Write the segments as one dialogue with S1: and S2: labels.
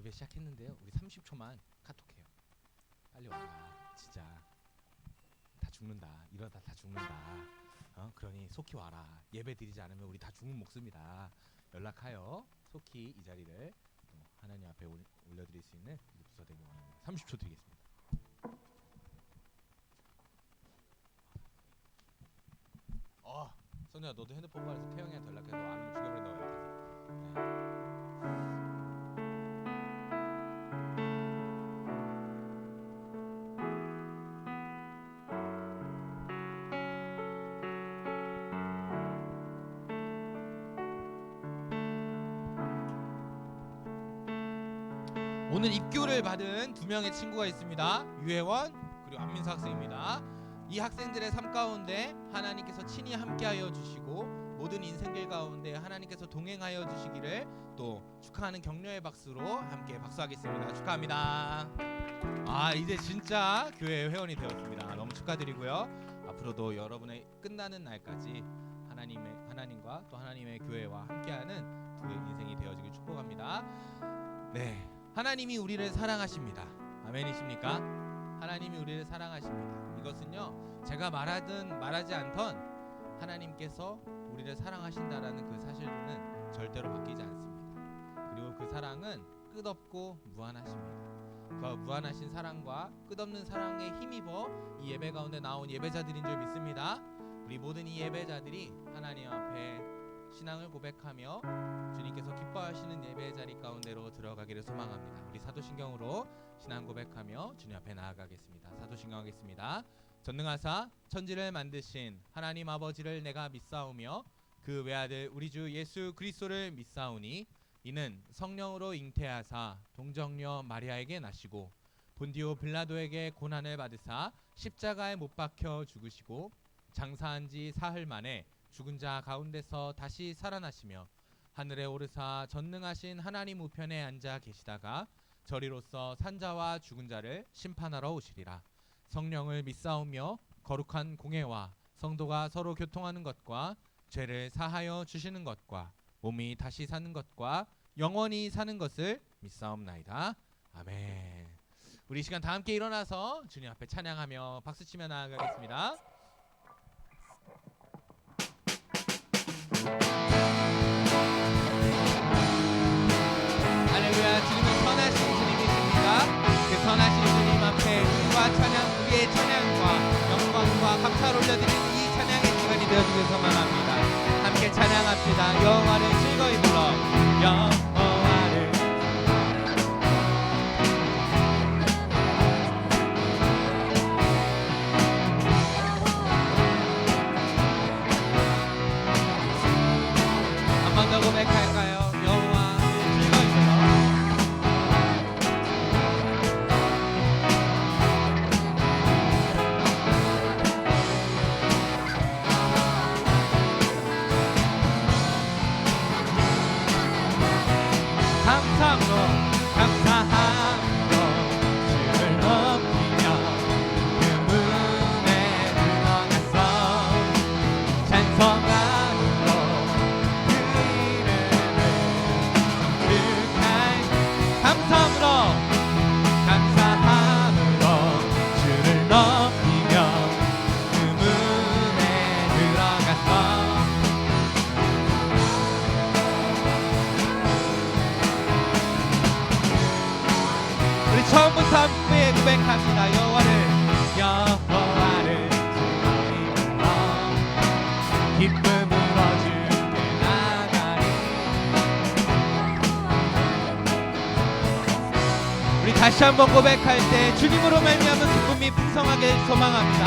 S1: 예배 시작했는데요. 우리 30초만 카톡해요. 빨리 와라. 진짜 다 죽는다. 이러다 다 죽는다. 그러니 속히 와라. 예배 드리지 않으면 우리 다 죽는 목숨이다. 연락하여 속히 이 자리를 또 하나님 앞에 올려드릴 수 있는 부서 되기 원합니다. 30초 드리겠습니다. 선우야, 너도 핸드폰 받아서 태영이한테 연락해서 안 오면 죽여버린다고 연락해. 오늘 입교를 받은 두 명의 친구가 있습니다. 유혜원 그리고 안민서 학생입니다. 이 학생들의 삶 가운데 하나님께서 친히 함께하여 주시고 모든 인생길 가운데 하나님께서 동행하여 주시기를 또 축하하는 격려의 박수로 함께 박수하겠습니다. 축하합니다. 이제 진짜 교회 회원이 되었습니다. 너무 축하드리고요. 앞으로도 여러분의 끝나는 날까지 하나님과 또 하나님의 교회와 함께하는 두 인생이 되어지길 축복합니다. 네, 하나님이 우리를 사랑하십니다. 아멘이십니까? 하나님이 우리를 사랑하십니다. 이것은요, 제가 말하든 말하지 않던 하나님께서 우리를 사랑하신다라는 그 사실로는 절대로 바뀌지 않습니다. 그리고 그 사랑은 끝없고 무한하십니다. 그 무한하신 사랑과 끝없는 사랑에 힘입어 이 예배 가운데 나온 예배자들인 줄 믿습니다. 우리 모든 이 예배자들이 하나님 앞에 신앙을 고백하며 주님께서 기뻐하시는 예배의 자리 가운데로 들어가기를 소망합니다. 우리 사도신경으로 신앙 고백하며 주님 앞에 나아가겠습니다. 사도신경 하겠습니다. 전능하사 천지를 만드신 하나님 아버지를 내가 믿사오며 그 외아들 우리 주 예수 그리스도를 믿사오니 이는 성령으로 잉태하사 동정녀 마리아에게 나시고 본디오 빌라도에게 고난을 받으사 십자가에 못 박혀 죽으시고 장사한 지 사흘 만에 죽은 자 가운데서 다시 살아나시며 하늘에 오르사 전능하신 하나님 우편에 앉아 계시다가 저리로서 산자와 죽은 자를 심판하러 오시리라. 성령을 믿사오며 거룩한 공회와 성도가 서로 교통하는 것과 죄를 사하여 주시는 것과 몸이 다시 사는 것과 영원히 사는 것을 믿사옵나이다. 아멘. 우리 이 시간 다 함께 일어나서 주님 앞에 찬양하며 박수치며 나아가겠습니다. 할렐루야. 주님은 선하신 주님이십니다. 그 선하신 주님 앞에 우리와 찬양, 우리의 찬양과 영광과 감사를 올려드리는 이 찬양의 시간이 되어주길 소망합니다. 함께 찬양합시다. 여호와를 즐거이 불러 여호와를 한 번 더 고백할까요? 처음부터 함께 고백합니다. 여호와를 기쁨으로 주께 나가리. 우리 다시 한번 고백할 때 주님으로 말미암은 기쁨이 풍성하게 소망합니다.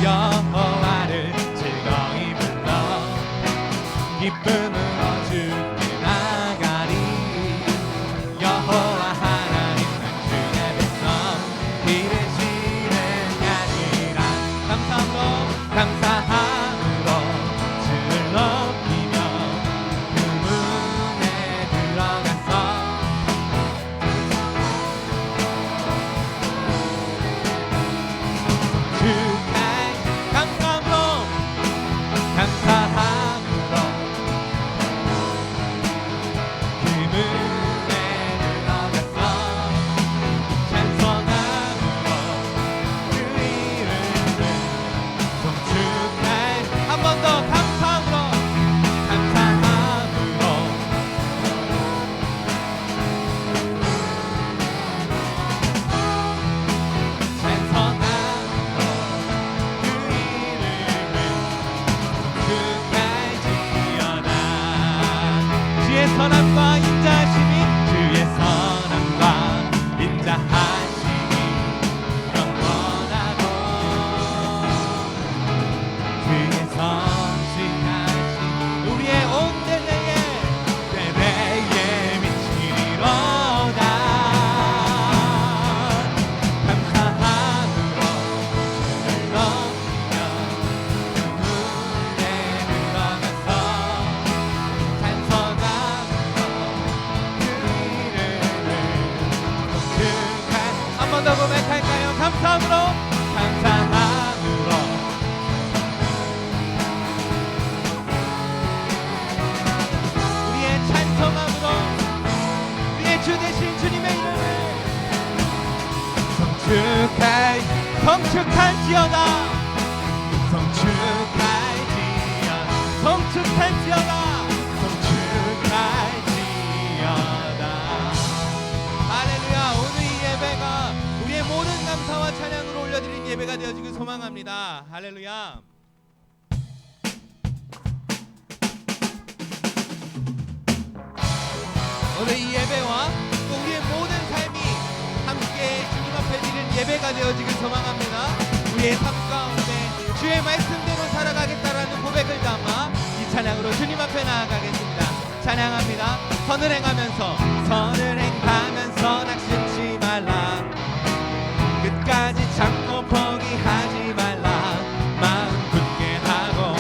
S1: 여호와를 즐거이 불러 기쁨으로 주께 나가리. 여호와 감사함으로 주를 높이며 그 문에 들어가서 감사함으로 감사함으로 감사함으로 우리의 찬송함으로 우리의 주 되신 주님의 이름을 성축할지어다 성축할지어다 할렐루야. 오늘 이 예배가 우리의 모든 감사와 찬양으로 올려드린 예배가 되어지길 소망합니다. 할렐루야. 오늘 이 예배와 또 우리의 모든 삶이 함께 주님 앞에 드리는 예배가 되어지길 소망합니다. 우리의 삶 가운데 주의 말씀대로 살아가겠다라는 고백을 담아 이 찬양으로 주님 앞에 나아가겠습니다. 찬양합니다. 선을 행하면서 낙심치 말라. 끝까지 참고 포기하지 말라. 마음 굳게 하고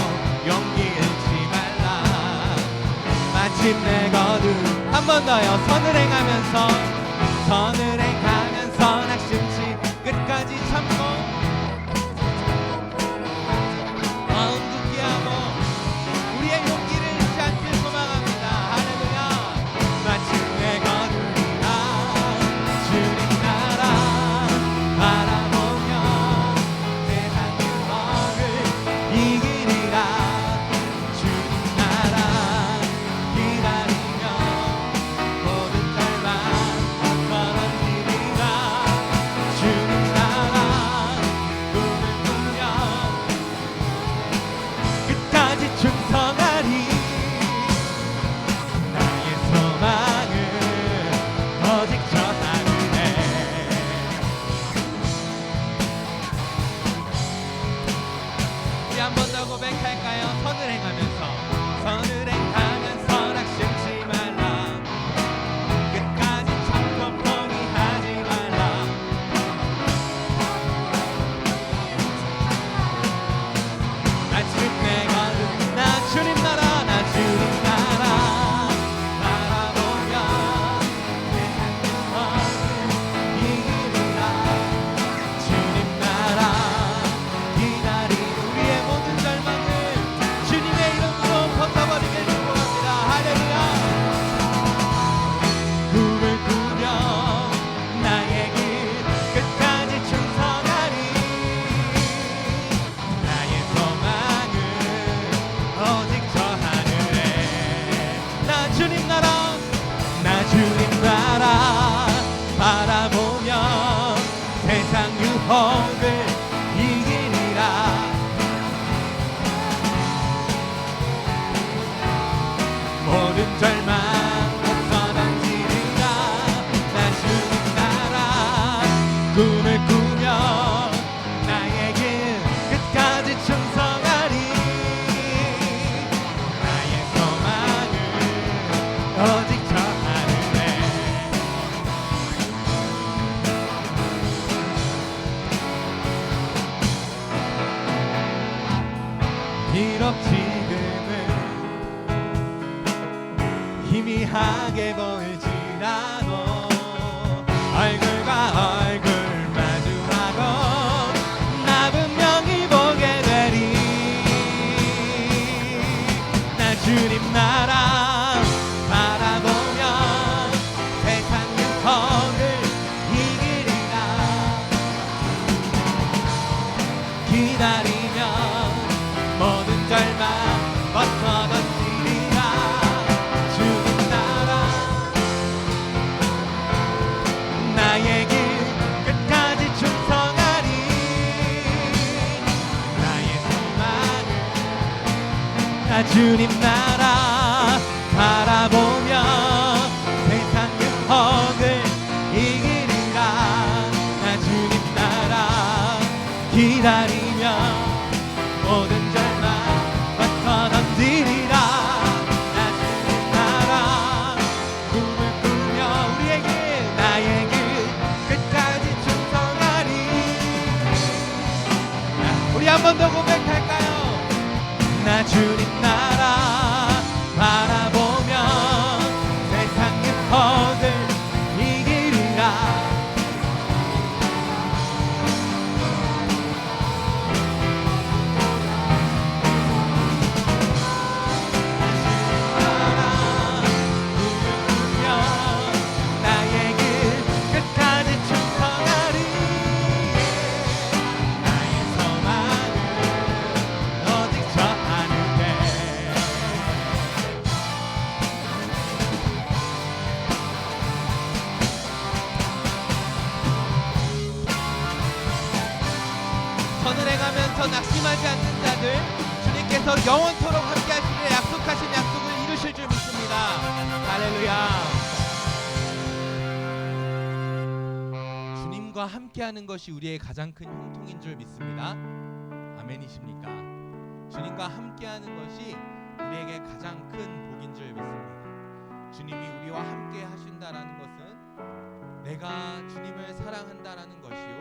S1: 용기 잃지 말라. 마침내 거두 한 번 더요. 선을 행하면서 낙심치 끝까지 참고 마음 굳게 하고 우리의 용기를 잃지 않길 소망합니다. 할렐루야. 마침내 거두리라. 주님 나라 바라보며 세상 유혹을 이기리라. 주님 나라 기다리며 모든 절망 벗어던지리라. 주님 나라 꿈을 꾸며 끝까지 충성하리. 나의 소망은 오직 저 하늘에. 우리 한 번 더 고백할까요? 선을 행하면서 낙심치 말라. 끝까지 참고 포기하지 말라. 마침내 거둔 나 주님 나라 바라보며 세상 유혹을 이기리라. 주님 나라 기다리 우리의 모든 절망을 주님의 이름으로 벗어버리길 축복합니다. 할렐루야. 꿈을 꾸며 나의 길 끝까지 충성하리. 나의 소망은 오직 저 하늘에. 나 주님 나라 바라보며 세상 유혹을 이기리라. 모든 절망 벗어던지리라. 나 주님 나라 꿈을 꾸며 나의 길 끝까지 충성하리. 나의 소망은 오직 저 하늘에. 비록 지금은 희미하게 보일지라도 얼굴과 얼굴 마주하고 나 분명히 보게 되리. 나 주님 나라 바라보며 세상 유혹을 이기리라. 기다리며 모든 절망 벗어던지리라. 주님 나라 나의 길 끝까지 충성하리. 나의 소망은 나 주님 나라 바라보며 세상 유혹을 이기리라. 나 주님 나라 기다리며 모든 절망 벗어던지리라. 나 주님 나라 꿈을 꾸며 우리의 길 나의 길 끝까지 충성하리. 우리 한 번 더 고백할까요? 나 주님 나라 바라보며 세상 유혹을 이기리라. 전을 행하면서 낙심하지 않는 자들, 주님께서 영원토록 함께 하시기를 약속하신 약속을 이루실 줄 믿습니다. 할렐루야. 주님과 함께하는 것이 우리의 가장 큰 형통인 줄 믿습니다. 아멘이십니까? 주님과 함께하는 것이 우리에게 가장 큰 복인 줄 믿습니다. 주님이 우리와 함께 하신다라는 것은 내가 주님을 사랑한다라는 것이요,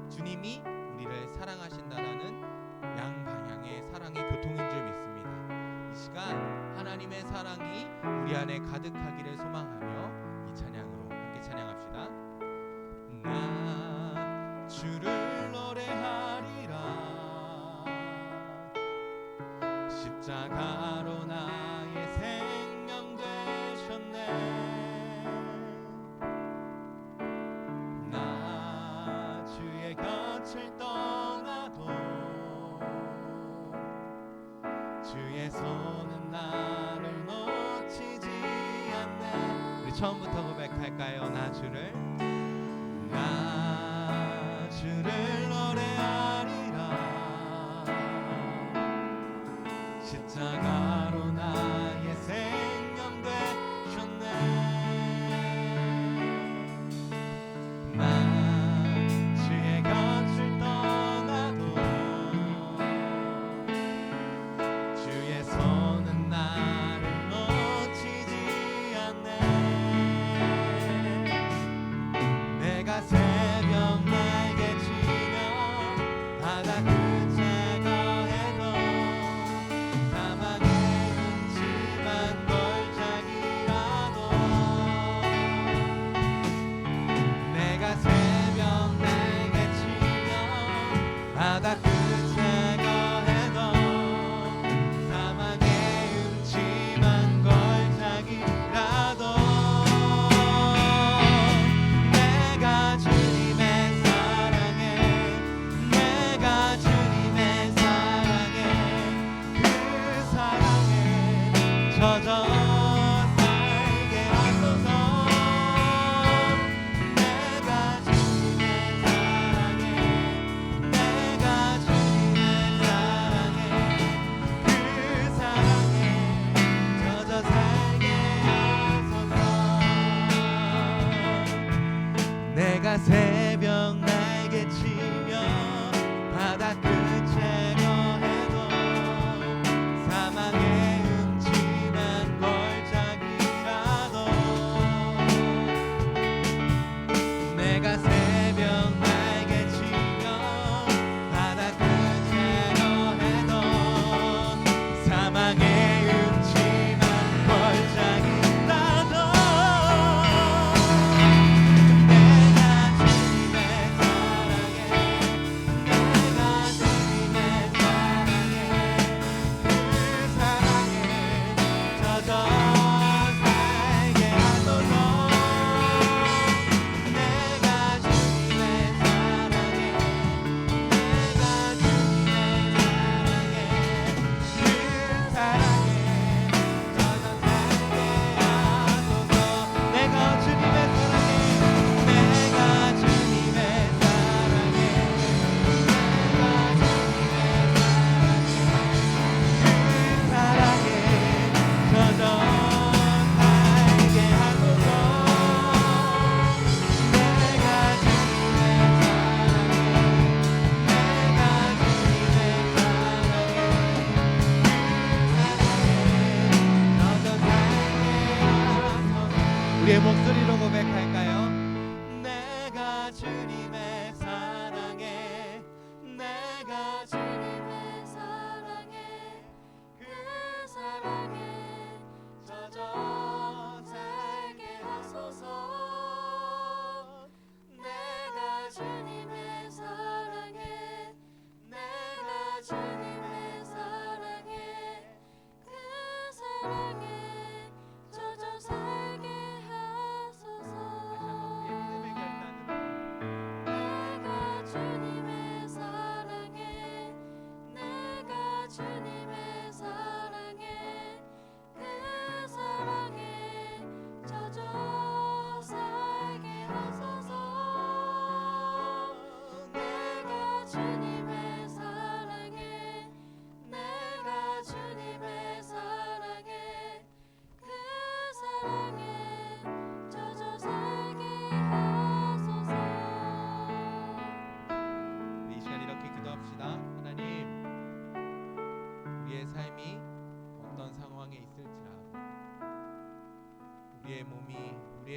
S1: 주님이 우리를 사랑하신다라는 양방향의 사랑의 교통인 줄 믿습니다. 이 시간 하나님의 사랑이 우리 안에 가득하기를 소망하며 이 찬양으로 함께 찬양합시다. 나 주를 노래하리라. 십자가로 나의 생명 되셨네. 나 주의 곁을 떠나도 주의 손은 나를 놓치지 않네. 우리 처음부터 고백할까요? 나 주를 노래하리라. 십자가로 나의 생명 되셨네. 나 주의 곁을 떠나도 주의 손은 나를 놓치지 않네. 내가 새벽 날개 치며 바다 끝에 거해도 사막의 음침한 골짜기라도 내가 새벽 날개 치며 바다 끝에 거해도 사막의 음침한 골짜기라도 내가 주님의 사랑에 그 사랑에 젖어 살게 하소서. 내가 주님의 사랑에 그 사랑에 젖어 살게 하소서. 내가 새벽 날개 치며 바다 끝에 거해도 사막의 음침한 골짜기라도 내가 새벽 날개 치며 바다 끝에 거해도 사막의 음침한 골짜기라도 내가 주님의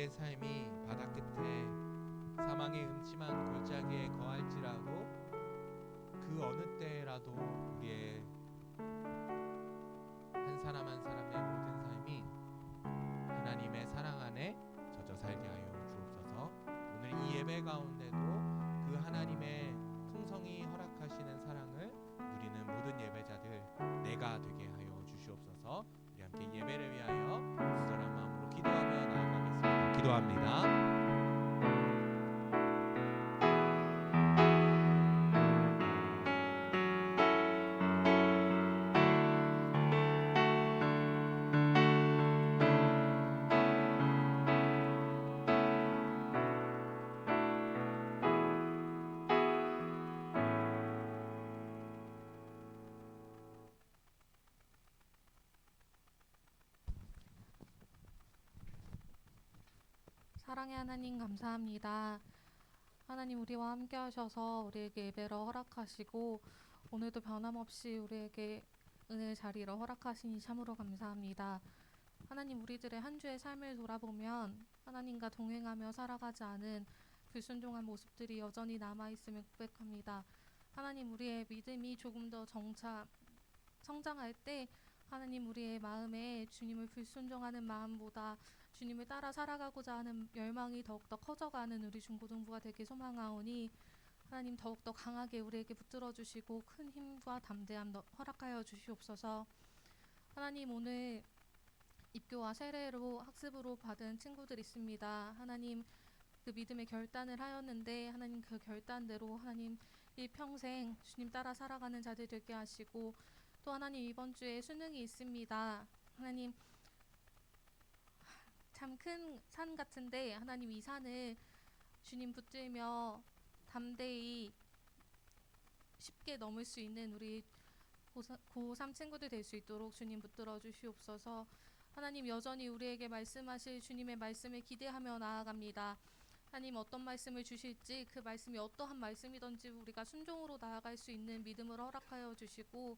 S1: 우리의 삶이 바다 끝에 사망의 음침한 골짜기에 거할지라도 그 어느 때라도 우리의 한 사람 한 사람의 모든 삶이 하나님의 사랑 안에 젖어 살게 하여 주옵소서. 오늘 이 예배 가운데도 그 하나님의 풍성히 허락하시는 사랑을 누리는 모든 예배자들 내가 되게 하여 주시옵소서. 우리 함께 예배를 위하여 구절한 마음으로 기도하며 나아가겠습니다. 기도합니다.
S2: 사랑의 하나님 감사합니다. 하나님 우리와 함께 하셔서 우리에게 예배를 허락하시고 오늘도 변함없이 우리에게 은혜의 자리를 허락하시니 참으로 감사합니다. 하나님 우리들의 한 주의 삶을 돌아보면 하나님과 동행하며 살아가지 않은 불순종한 모습들이 여전히 남아있음을 고백합니다. 하나님 우리의 믿음이 조금 더 정차 성장할 때 하나님 우리의 마음에 주님을 불순종하는 마음보다 주님을 따라 살아가고자 하는 열망이 더욱더 커져가는 우리 중고등부가 되길 소망하오니 하나님 더욱더 강하게 우리에게 붙들어 주시고 큰 힘과 담대함 허락하여 주시옵소서. 하나님 오늘 입교와 세례로 학습으로 받은 친구들 있습니다. 하나님 그 믿음의 결단을 하였는데 하나님 그 결단대로 하나님 일평생 주님 따라 살아가는 자들 되게 하시고 또 하나님 이번 주에 수능이 있습니다. 하나님 참 큰 산 같은데 하나님 이 산을 주님 붙들며 담대히 쉽게 넘을 수 있는 우리 고3 친구들 될 수 있도록 주님 붙들어 주시옵소서. 하나님 여전히 우리에게 말씀하실 주님의 말씀을 기대하며 나아갑니다. 하나님 어떤 말씀을 주실지 그 말씀이 어떠한 말씀이든지 우리가 순종으로 나아갈 수 있는 믿음을 허락하여 주시고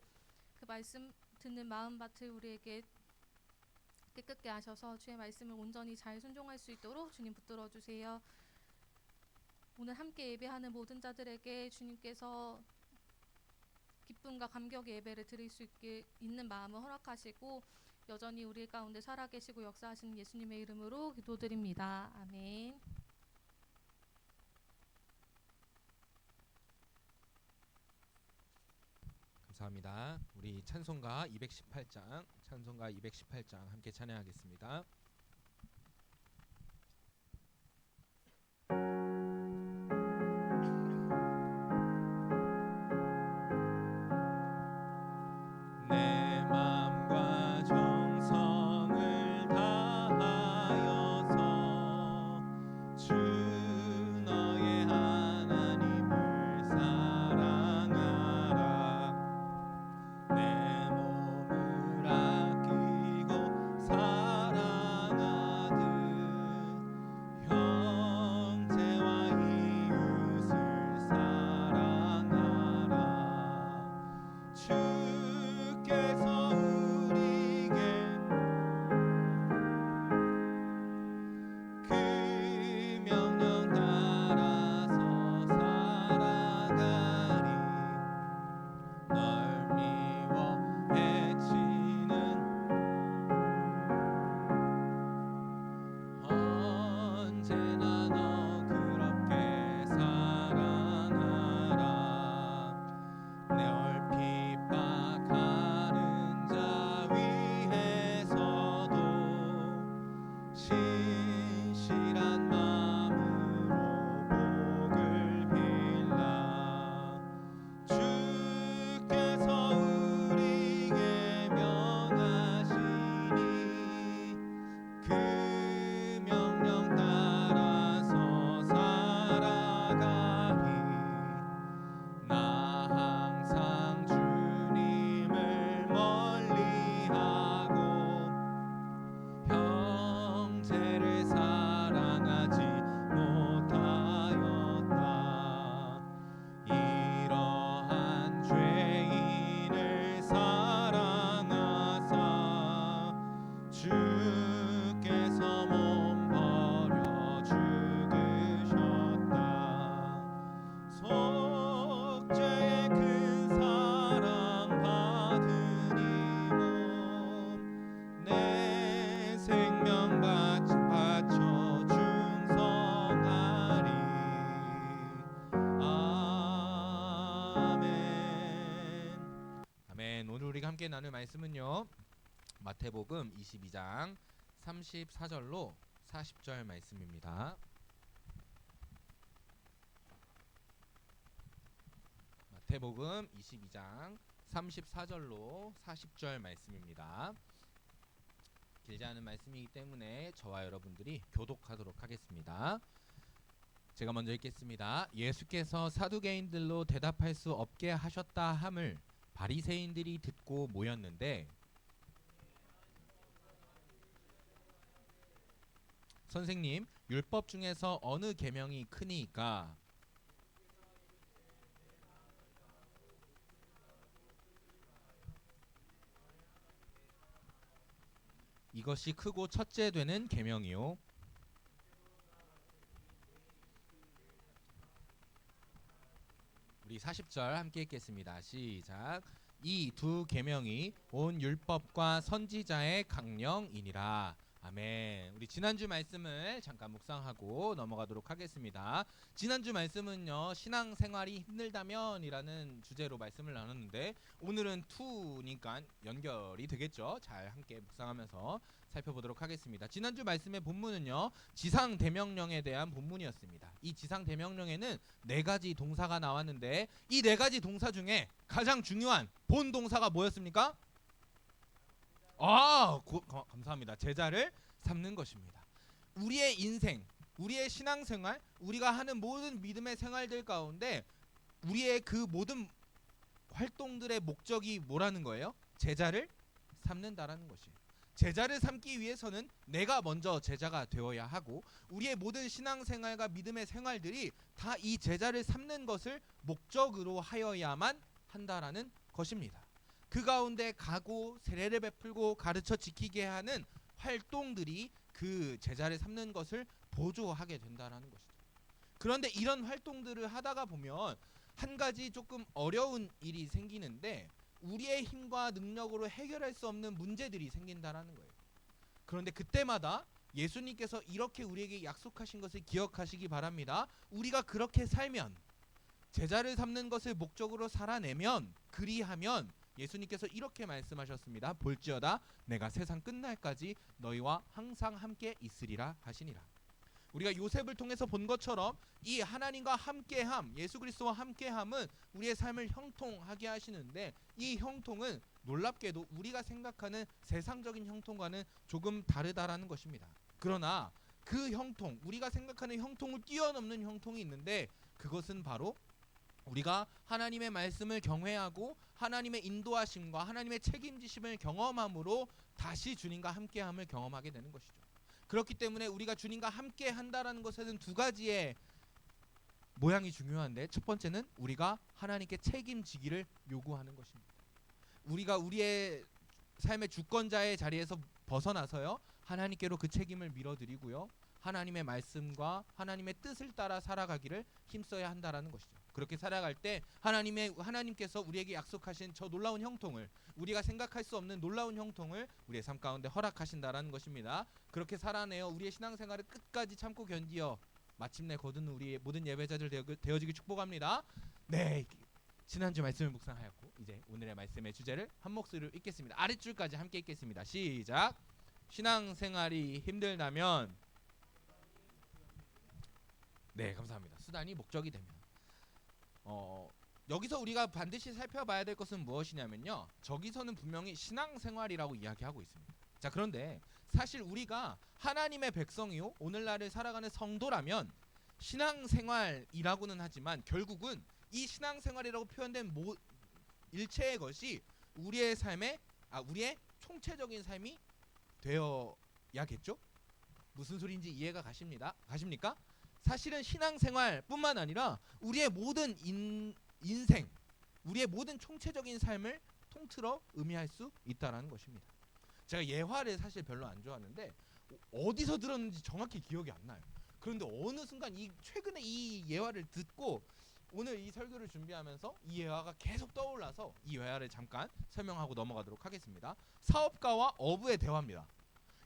S2: 그 말씀 듣는 마음밭을 우리에게 깨끗게 하셔서 주의 말씀을 온전히 잘 순종할 수 있도록 주님 붙들어 주세요. 오늘 함께 예배하는 모든 자들에게 주님께서 기쁨과 감격의 예배를 드릴 수 있는 마음을 허락하시고 여전히 우리 가운데 살아계시고 역사하시는 예수님의 이름으로 기도드립니다. 아멘.
S1: 감사합니다. 우리 찬송가 218장 함께 찬양하겠습니다. 내 마음과 정성을 다하여서 주 너의 하나님을 사랑하라. 내 몸을 아끼고 살아 함께 나눌 말씀은요. 마태복음 22장 34절로 40절 말씀입니다. 마태복음 22장 34절로 40절 말씀입니다. 길지 않은 말씀이기 때문에 저와 여러분들이 교독하도록 하겠습니다. 제가 먼저 읽겠습니다. 예수께서 사두개인들로 대답할 수 없게 하셨다 함을 바리새인들이 듣고 모였는데, 선생님, 율법 중에서 어느 계명이 크니이까? 이것이 크고 첫째 되는 계명이요. 우리 40절 함께 읽겠습니다. 시작. 이 두 계명이 온 율법과 선지자의 강령이니라. 아멘. 우리 지난주 말씀을 잠깐 묵상하고 넘어가도록 하겠습니다. 지난주 말씀은요, 신앙생활이 힘들다면이라는 주제로 말씀을 나눴는데, 오늘은 2니까 연결이 되겠죠. 잘 함께 묵상하면서 살펴보도록 하겠습니다. 지난주 말씀의 본문은요, 지상대명령에 대한 본문이었습니다. 이 지상대명령에는 4가지 동사가 나왔는데, 이 4가지 동사 중에 가장 중요한 본 동사가 뭐였습니까? 감사합니다. 제자를 삼는 것입니다. 우리의 인생, 우리의 신앙생활, 우리가 하는 모든 믿음의 생활들 가운데 우리의 그 모든 활동들의 목적이 뭐라는 거예요? 제자를 삼는다라는 것이에요. 제자를 삼기 위해서는 내가 먼저 제자가 되어야 하고, 우리의 모든 신앙생활과 믿음의 생활들이 다 이 제자를 삼는 것을 목적으로 하여야만 한다라는 것입니다. 그 가운데 가고 세례를 베풀고 가르쳐 지키게 하는 활동들이 그 제자를 삼는 것을 보조하게 된다는 것이죠. 그런데 이런 활동들을 하다가 보면 한 가지 조금 어려운 일이 생기는데, 우리의 힘과 능력으로 해결할 수 없는 문제들이 생긴다는 거예요. 그런데 그때마다 예수님께서 이렇게 우리에게 약속하신 것을 기억하시기 바랍니다. 우리가 그렇게 살면, 제자를 삼는 것을 목적으로 살아내면, 그리하면 예수님께서 이렇게 말씀하셨습니다. 볼지어다 내가 세상 끝날까지 너희와 항상 함께 있으리라 하시니라. 우리가 요셉을 통해서 본 것처럼 이 하나님과 함께함, 예수 그리스도와 함께함은 우리의 삶을 형통하게 하시는데, 이 형통은 놀랍게도 우리가 생각하는 세상적인 형통과는 조금 다르다라는 것입니다. 그러나 그 형통, 우리가 생각하는 형통을 뛰어넘는 형통이 있는데, 그것은 바로 우리가 하나님의 말씀을 경외하고 하나님의 인도하심과 하나님의 책임지심을 경험함으로 다시 주님과 함께함을 경험하게 되는 것이죠. 그렇기 때문에 우리가 주님과 함께 한다라는 것에는 2가지의 모양이 중요한데, 첫 번째는 우리가 하나님께 책임지기를 요구하는 것입니다. 우리가 우리의 삶의 주권자의 자리에서 벗어나서요, 하나님께로 그 책임을 밀어드리고요, 하나님의 말씀과 하나님의 뜻을 따라 살아가기를 힘써야 한다라는 것이죠. 그렇게 살아갈 때 하나님께서 우리에게 약속하신 저 놀라운 형통을, 우리가 생각할 수 없는 놀라운 형통을 우리의 삶 가운데 허락하신다라는 것입니다. 그렇게 살아내어 우리의 신앙생활을 끝까지 참고 견디어 마침내 거두는 우리의 모든 예배자들 되어지길 축복합니다. 네, 지난주 말씀을 묵상하였고 이제 오늘의 말씀의 주제를 한 목소리로 읽겠습니다. 아랫줄까지 함께 읽겠습니다. 시작. 신앙생활이 힘들다면, 네, 감사합니다. 수단이 목적이 되면, 여기서 우리가 반드시 살펴봐야 될 것은 무엇이냐면요, 저기서는 분명히 신앙생활이라고 이야기하고 있습니다. 자, 그런데 사실 우리가 하나님의 백성이요, 오늘날을 살아가는 성도라면 신앙생활이라고는 하지만 결국은 이 신앙생활이라고 표현된 일체의 것이 우리의 삶의 우리의 총체적인 삶이 되어야겠죠? 무슨 소리인지 이해가 가십니까? 사실은 신앙생활뿐만 아니라 우리의 모든 인생, 우리의 모든 총체적인 삶을 통틀어 의미할 수 있다라는 것입니다. 제가 예화를 사실 별로 안 좋아하는데 어디서 들었는지 정확히 기억이 안 나요. 그런데 어느 순간 최근에 이 예화를 듣고 오늘 이 설교를 준비하면서 이 예화가 계속 떠올라서 이 예화를 잠깐 설명하고 넘어가도록 하겠습니다. 사업가와 어부의 대화입니다.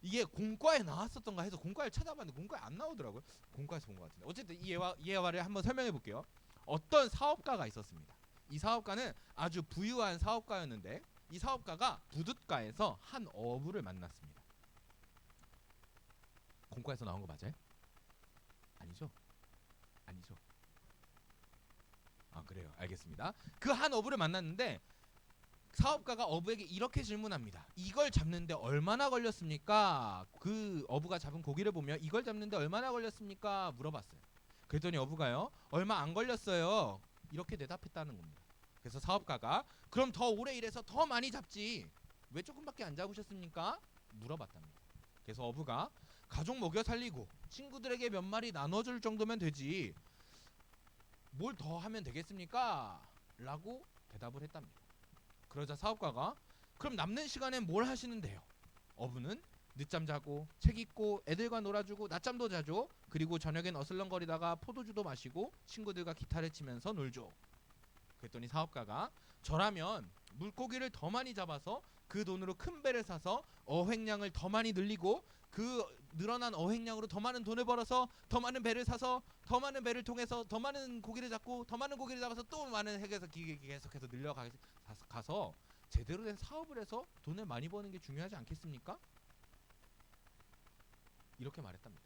S1: 이게 공과에 나왔었던가 해서 공과를 찾아봤는데 공과에 안 나오더라고요. 공과에서 본 것 같은데, 어쨌든 이 예화를 한번 설명해 볼게요. 어떤 사업가가 있었습니다. 이 사업가는 아주 부유한 사업가였는데 이 사업가가 부둣가에서 한 어부를 만났습니다. 공과에서 나온 거 맞아요? 아니죠? 아니죠. 아 그래요. 알겠습니다. 그 한 어부를 만났는데 사업가가 어부에게 이렇게 질문합니다. 이걸 잡는데 얼마나 걸렸습니까? 그 어부가 잡은 고기를 보며 이걸 잡는데 얼마나 걸렸습니까? 물어봤어요. 그랬더니 어부가요, 얼마 안 걸렸어요. 이렇게 대답했다는 겁니다. 그래서 사업가가 그럼 더 오래 일해서 더 많이 잡지 왜 조금밖에 안 잡으셨습니까? 물어봤답니다. 그래서 어부가 가족 먹여 살리고 친구들에게 몇 마리 나눠줄 정도면 되지 뭘 더 하면 되겠습니까? 라고 대답을 했답니다. 그러자 사업가가 그럼 남는 시간엔 뭘 하시는데요? 어부는 늦잠 자고 책 읽고 애들과 놀아주고 낮잠도 자죠. 그리고 저녁엔 어슬렁거리다가 포도주도 마시고 친구들과 기타를 치면서 놀죠. 그랬더니 사업가가 저라면 물고기를 더 많이 잡아서 그 돈으로 큰 배를 사서 어획량을 더 많이 늘리고 그 늘어난 어획량으로 더 많은 돈을 벌어서 더 많은 배를 사서 더 많은 배를 통해서 더 많은 고기를 잡고 더 많은 고기를 잡아서 또 많은 핵에서 계속해서 늘려가서 제대로 된 사업을 해서 돈을 많이 버는 게 중요하지 않겠습니까? 이렇게 말했답니다.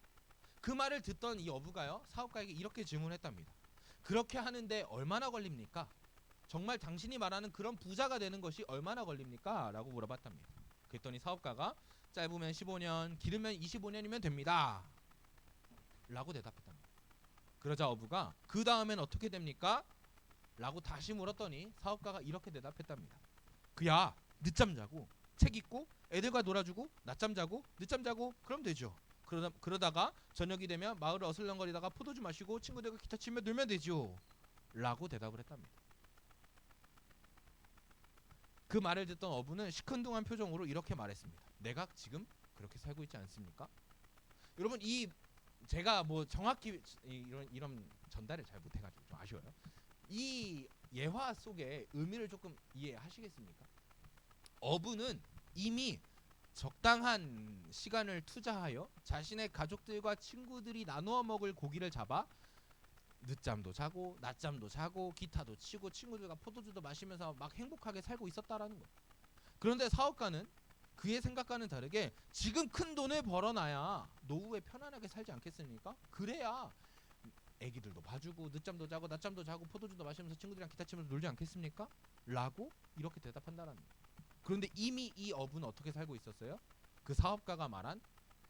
S1: 그 말을 듣던 이 어부가요 사업가에게 이렇게 질문했답니다. 그렇게 하는데 얼마나 걸립니까? 정말 당신이 말하는 그런 부자가 되는 것이 얼마나 걸립니까? 라고 물어봤답니다. 그랬더니 사업가가 짧으면 15년, 길으면 25년이면 됩니다. 라고 대답했답니다. 그러자 어부가 그 다음엔 어떻게 됩니까? 라고 다시 물었더니 사업가가 이렇게 대답했답니다. 그야 늦잠 자고 책 읽고 애들과 놀아주고 낮잠 자고 늦잠 자고 그럼 되죠. 그러다가 저녁이 되면 마을을 어슬렁거리다가 포도주 마시고 친구들과 기타 치며 놀면 되죠. 라고 대답을 했답니다. 그 말을 듣던 어부는 시큰둥한 표정으로 이렇게 말했습니다. 내가 지금 그렇게 살고 있지 않습니까? 여러분 이 제가 뭐 정확히 이런 전달을 잘 못해가지고 좀 아쉬워요. 이 예화 속에 의미를 조금 이해하시겠습니까? 어부는 이미 적당한 시간을 투자하여 자신의 가족들과 친구들이 나누어 먹을 고기를 잡아 늦잠도 자고 낮잠도 자고 기타도 치고 친구들과 포도주도 마시면서 막 행복하게 살고 있었다라는 거예요. 그런데 사업가는 그의 생각과는 다르게 지금 큰 돈을 벌어놔야 노후에 편안하게 살지 않겠습니까? 그래야 애기들도 봐주고 늦잠도 자고 낮잠도 자고 포도주도 마시면서 친구들이랑 기타 치면서 놀지 않겠습니까? 라고 이렇게 대답한다는 거예요. 그런데 이미 이 어부는 어떻게 살고 있었어요? 그 사업가가 말한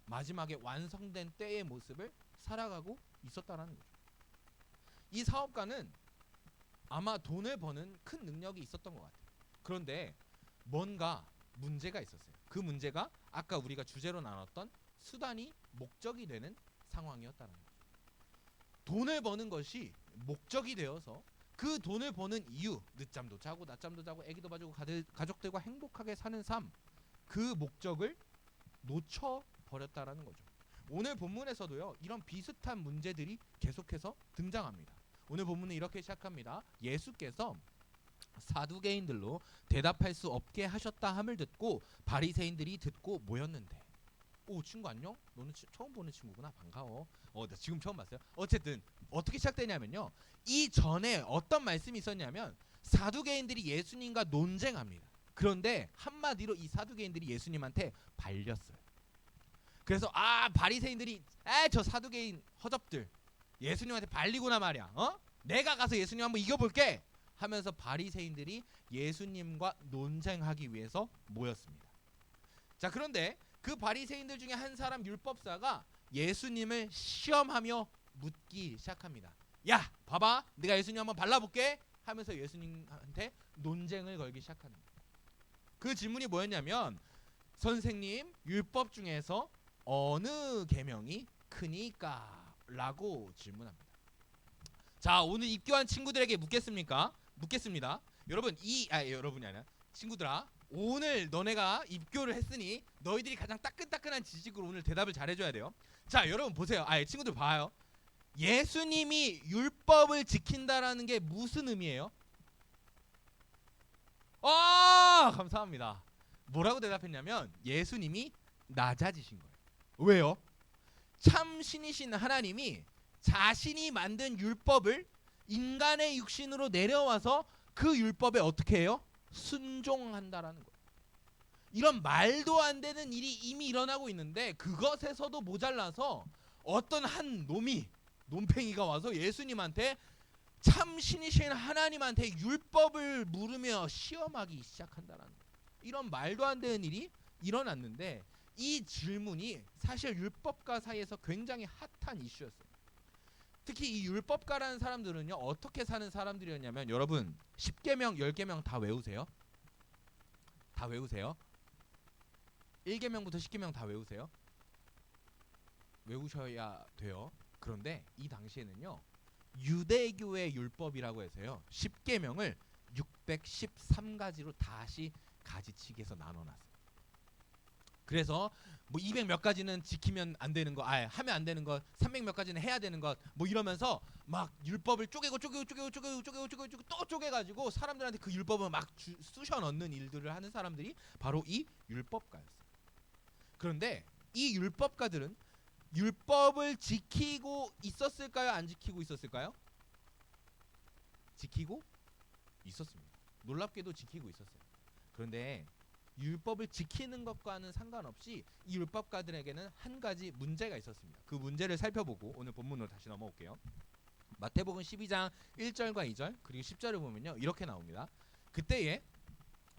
S1: 마지막에 완성된 때의 모습을 살아가고 있었다는 거죠. 이 사업가는 아마 돈을 버는 큰 능력이 있었던 것 같아요. 그런데 뭔가 문제가 있었어요. 그 문제가 아까 우리가 주제로 나눴던 수단이 목적이 되는 상황이었다는 거죠. 돈을 버는 것이 목적이 되어서 그 돈을 버는 이유, 늦잠도 자고 낮잠도 자고 애기도 봐주고 가족들과 행복하게 사는 삶, 그 목적을 놓쳐버렸다라는 거죠. 오늘 본문에서도요 이런 비슷한 문제들이 계속해서 등장합니다. 오늘 본문은 이렇게 시작합니다. 예수께서 사두개인들로 대답할 수 없게 하셨다 함을 듣고 바리새인들이 듣고 모였는데. 오 친구 안녕? 너는 처음 보는 친구구나. 반가워. 나 지금 처음 봤어요. 어쨌든 어떻게 시작되냐면요. 이 전에 어떤 말씀이 있었냐면 사두개인들이 예수님과 논쟁합니다. 그런데 한마디로 이 사두개인들이 예수님한테 발렸어요. 그래서 바리새인들이 저 사두개인 허접들 예수님한테 발리구나 말이야. 내가 가서 예수님 한번 이겨볼게 하면서 바리새인들이 예수님과 논쟁하기 위해서 모였습니다. 자 그런데 그 바리새인들 중에 한 사람 율법사가 예수님을 시험하며 묻기 시작합니다. 야 봐봐 내가 예수님 한번 발라볼게 하면서 예수님한테 논쟁을 걸기 시작하는 거예요. 그 질문이 뭐였냐면 선생님 율법 중에서 어느 계명이 크니까? 라고 질문합니다. 자 오늘 입교한 친구들에게 묻겠습니다. 여러분 여러분이 아니라 친구들아 오늘 너네가 입교를 했으니 너희들이 가장 따끈따끈한 지식으로 오늘 대답을 잘해줘야 돼요. 자 여러분 보세요. 친구들 봐요. 예수님이 율법을 지킨다라는 게 무슨 의미예요? 감사합니다. 뭐라고 대답했냐면 예수님이 낮아지신 거예요. 왜요? 참 신이신 하나님이 자신이 만든 율법을 인간의 육신으로 내려와서 그 율법에 어떻게 해요? 순종한다라는 거예요. 이런 말도 안 되는 일이 이미 일어나고 있는데 그것에서도 모자라서 어떤 한 논팽이가 와서 예수님한테 참 신이신 하나님한테 율법을 물으며 시험하기 시작한다라는 거예요. 이런 말도 안 되는 일이 일어났는데 이 질문이 사실 율법가 사이에서 굉장히 핫한 이슈였어요. 특히 이 율법가라는 사람들은요, 어떻게 사는 사람들이었냐면, 여러분 10계명 10계명 다 외우세요? 다 외우세요? 1계명부터 10계명 다 외우세요? 외우셔야 돼요. 그런데 이 당시에는요, 유대교의 율법이라고 해서요 10계명을 613가지로 다시 가지치기해서 나눠놨어요. 그래서 뭐 200 몇 가지는 지키면 안 되는 거, 하면 안 되는 것, 300 몇 가지는 해야 되는 것, 뭐 이러면서 막 율법을 쪼개고 또 쪼개가지고 사람들한테 그 율법을 막 쑤셔 넣는 일들을 하는 사람들이 바로 이 율법가였어요. 그런데 이 율법가들은 율법을 지키고 있었을까요? 안 지키고 있었을까요? 지키고 있었습니다. 놀랍게도 지키고 있었어요. 그런데 율법을 지키는 것과는 상관없이 이 율법가들에게는 한 가지 문제가 있었습니다. 그 문제를 살펴보고 오늘 본문으로 다시 넘어올게요. 마태복음 12장 1절과 2절 그리고 10절을 보면요, 이렇게 나옵니다. 그때에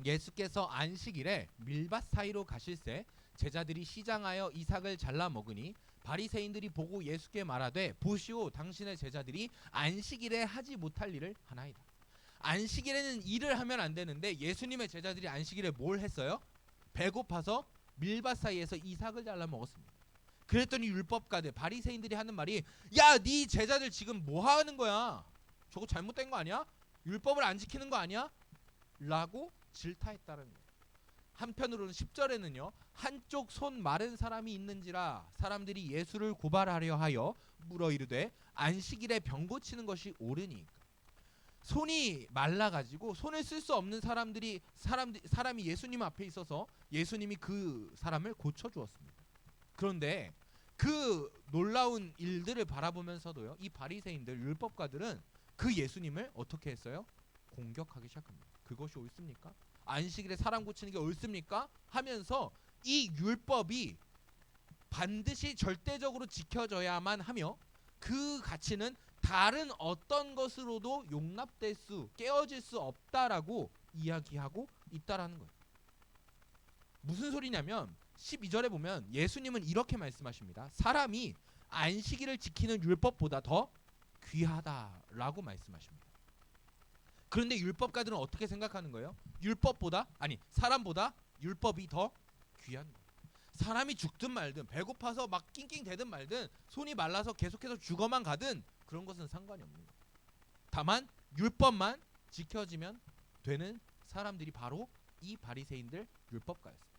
S1: 예수께서 안식일에 밀밭 사이로 가실새 제자들이 시장하여 이삭을 잘라 먹으니 바리새인들이 보고 예수께 말하되 보시오, 당신의 제자들이 안식일에 하지 못할 일을 하나이다. 안식일에는 일을 하면 안 되는데 예수님의 제자들이 안식일에 뭘 했어요? 배고파서 밀밭 사이에서 이삭을 잘라 먹었습니다. 그랬더니 율법가들 바리새인들이 하는 말이, 야, 네 제자들 지금 뭐 하는 거야? 저거 잘못된 거 아니야? 율법을 안 지키는 거 아니야? 라고 질타했다는 거예요. 한편으로는 10절에는요, 한쪽 손 마른 사람이 있는지라 사람들이 예수를 고발하려 하여 물어 이르되 안식일에 병 고치는 것이 옳으니까. 손이 말라가지고 손을 쓸 수 없는 사람이 예수님 앞에 있어서 예수님이 그 사람을 고쳐주었습니다. 그런데 그 놀라운 일들을 바라보면서도요, 이 바리새인들 율법가들은 그 예수님을 어떻게 했어요? 공격하기 시작합니다. 그것이 옳습니까? 안식일에 사람 고치는 게 옳습니까? 하면서 이 율법이 반드시 절대적으로 지켜져야만 하며 그 가치는 다른 어떤 것으로도 용납될 깨어질 수 없다라고 이야기하고 있다라는 거예요. 무슨 소리냐면 12절에 보면 예수님은 이렇게 말씀하십니다. 사람이 안식일을 지키는 율법보다 더 귀하다라고 말씀하십니다. 그런데 율법가들은 어떻게 생각하는 거예요? 사람보다 율법이 더 귀한 거예요. 사람이 죽든 말든 배고파서 막 낑낑대든 말든 손이 말라서 계속해서 죽어만 가든 그런 것은 상관이 없는 거예요. 다만 율법만 지켜지면 되는 사람들이 바로 이 바리새인들 율법가였어요.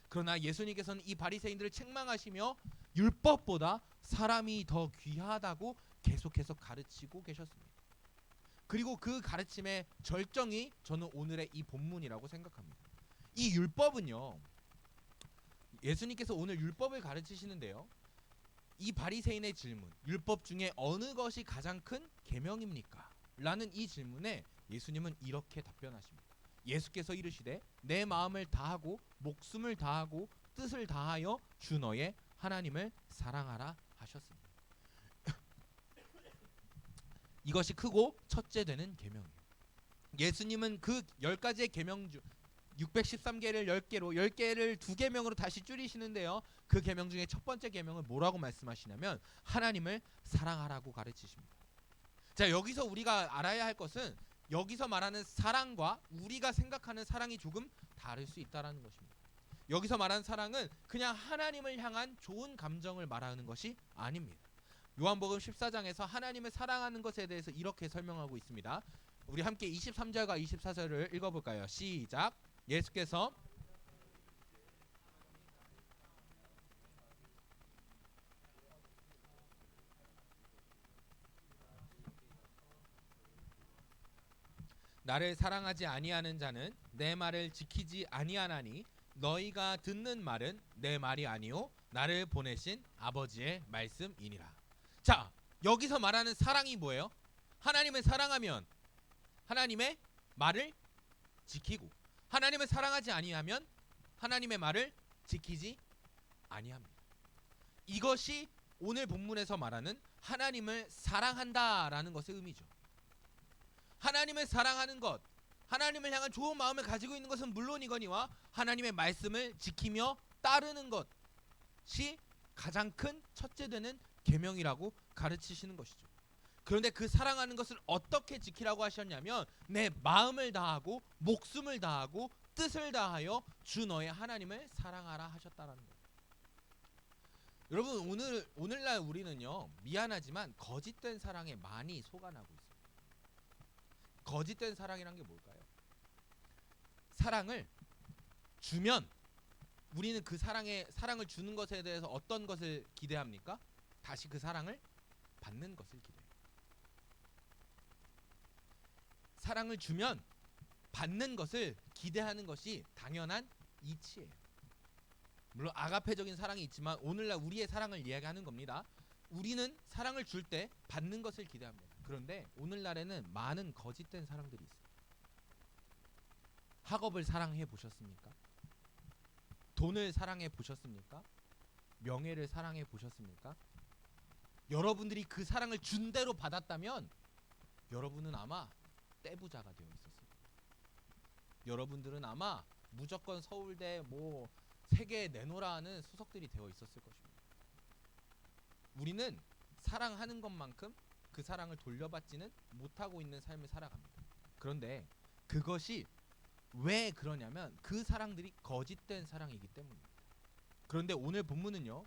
S1: 그러나 예수님께서는 이 바리새인들을 책망하시며 율법보다 사람이 더 귀하다고 계속해서 가르치고 계셨습니다. 그리고 그 가르침의 절정이 저는 오늘의 이 본문이라고 생각합니다. 이 율법은요, 예수님께서 오늘 율법을 가르치시는데요, 이 바리새인의 질문, 율법 중에 어느 것이 가장 큰 계명입니까? 라는 이 질문에 예수님은 이렇게 답변하십니다. 예수께서 이르시되 내 마음을 다하고 목숨을 다하고 뜻을 다하여 주 너의 하나님을 사랑하라 하셨습니다. 이것이 크고 첫째 되는 계명이에요. 예수님은 그 10가지의 계명 중 613개를 10개를 2계명으로 다시 줄이시는데요, 그 계명 중에 첫 번째 계명을 뭐라고 말씀하시냐면 하나님을 사랑하라고 가르치십니다. 자, 여기서 우리가 알아야 할 것은 여기서 말하는 사랑과 우리가 생각하는 사랑이 조금 다를 수 있다는 것입니다. 여기서 말하는 사랑은 그냥 하나님을 향한 좋은 감정을 말하는 것이 아닙니다. 요한복음 14장에서 하나님을 사랑하는 것에 대해서 이렇게 설명하고 있습니다. 우리 함께 23절과 24절을 읽어볼까요? 시작. 예수께서 나를 사랑하지 아니하는 자는 내 말을 지키지 아니하나니 너희가 듣는 말은 내 말이 아니요 나를 보내신 아버지의 말씀이니라. 자, 여기서 말하는 사랑이 뭐예요? 하나님을 사랑하면 하나님의 말을 지키고 하나님을 사랑하지 아니하면 하나님의 말을 지키지 아니합니다. 이것이 오늘 본문에서 말하는 하나님을 사랑한다라는 것의 의미죠. 하나님을 사랑하는 것, 하나님을 향한 좋은 마음을 가지고 있는 것은 물론이거니와 하나님의 말씀을 지키며 따르는 것이 가장 큰 첫째 되는 계명이라고 가르치시는 것이죠. 그런데 그 사랑하는 것을 어떻게 지키라고 하셨냐면 내 마음을 다하고 목숨을 다하고 뜻을 다하여 주 너의 하나님을 사랑하라 하셨다라는 거예요. 여러분 오늘날 우리는요 미안하지만 거짓된 사랑에 많이 속아나고 있어요. 거짓된 사랑이란 게 뭘까요? 사랑을 주면 우리는 그 사랑을 주는 것에 대해서 어떤 것을 기대합니까? 다시 그 사랑을 받는 것을 기대해요. 사랑을 주면 받는 것을 기대하는 것이 당연한 이치예요. 물론 아가페적인 사랑이 있지만 오늘날 우리의 사랑을 이야기하는 겁니다. 우리는 사랑을 줄 때 받는 것을 기대합니다. 그런데 오늘날에는 많은 거짓된 사랑들이 있어요. 학업을 사랑해 보셨습니까? 돈을 사랑해 보셨습니까? 명예를 사랑해 보셨습니까? 여러분들이 그 사랑을 준 대로 받았다면 여러분은 아마 떼부자가 되어 있었을 거예요. 여러분들은 아마 무조건 서울대 뭐 세계에 내놓으라 하는 수석들이 되어 있었을 것입니다. 우리는 사랑하는 것만큼 그 사랑을 돌려받지는 못하고 있는 삶을 살아갑니다. 그런데 그것이 왜 그러냐면 그 사랑들이 거짓된 사랑이기 때문입니다. 그런데 오늘 본문은요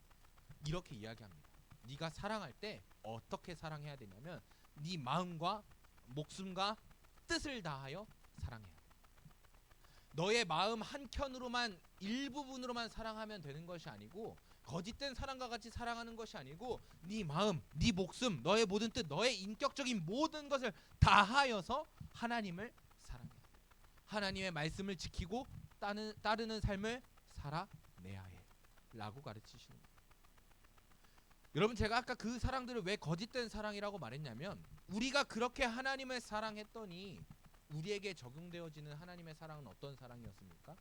S1: 이렇게 이야기합니다. 네가 사랑할 때 어떻게 사랑해야 되냐면 네 마음과 목숨과 뜻을 다하여 사랑해야 돼. 너의 마음 한켠으로만 일부분으로만 사랑하면 되는 것이 아니고 거짓된 사랑과 같이 사랑하는 것이 아니고 네 마음, 네 목숨, 너의 모든 뜻, 너의 인격적인 모든 것을 다하여서 하나님을 사랑해야 돼. 하나님의 말씀을 지키고 따르는 삶을 살아내야 해 라고 가르치시는 거예요. 여러분 제가 아까 그 사랑들을 왜 거짓된 사랑이라고 말했냐면 우리가 그렇게 하나님을 사랑했더니 우리에게 적용되어지는 하나님의 사랑은 어떤 사랑이었습니까?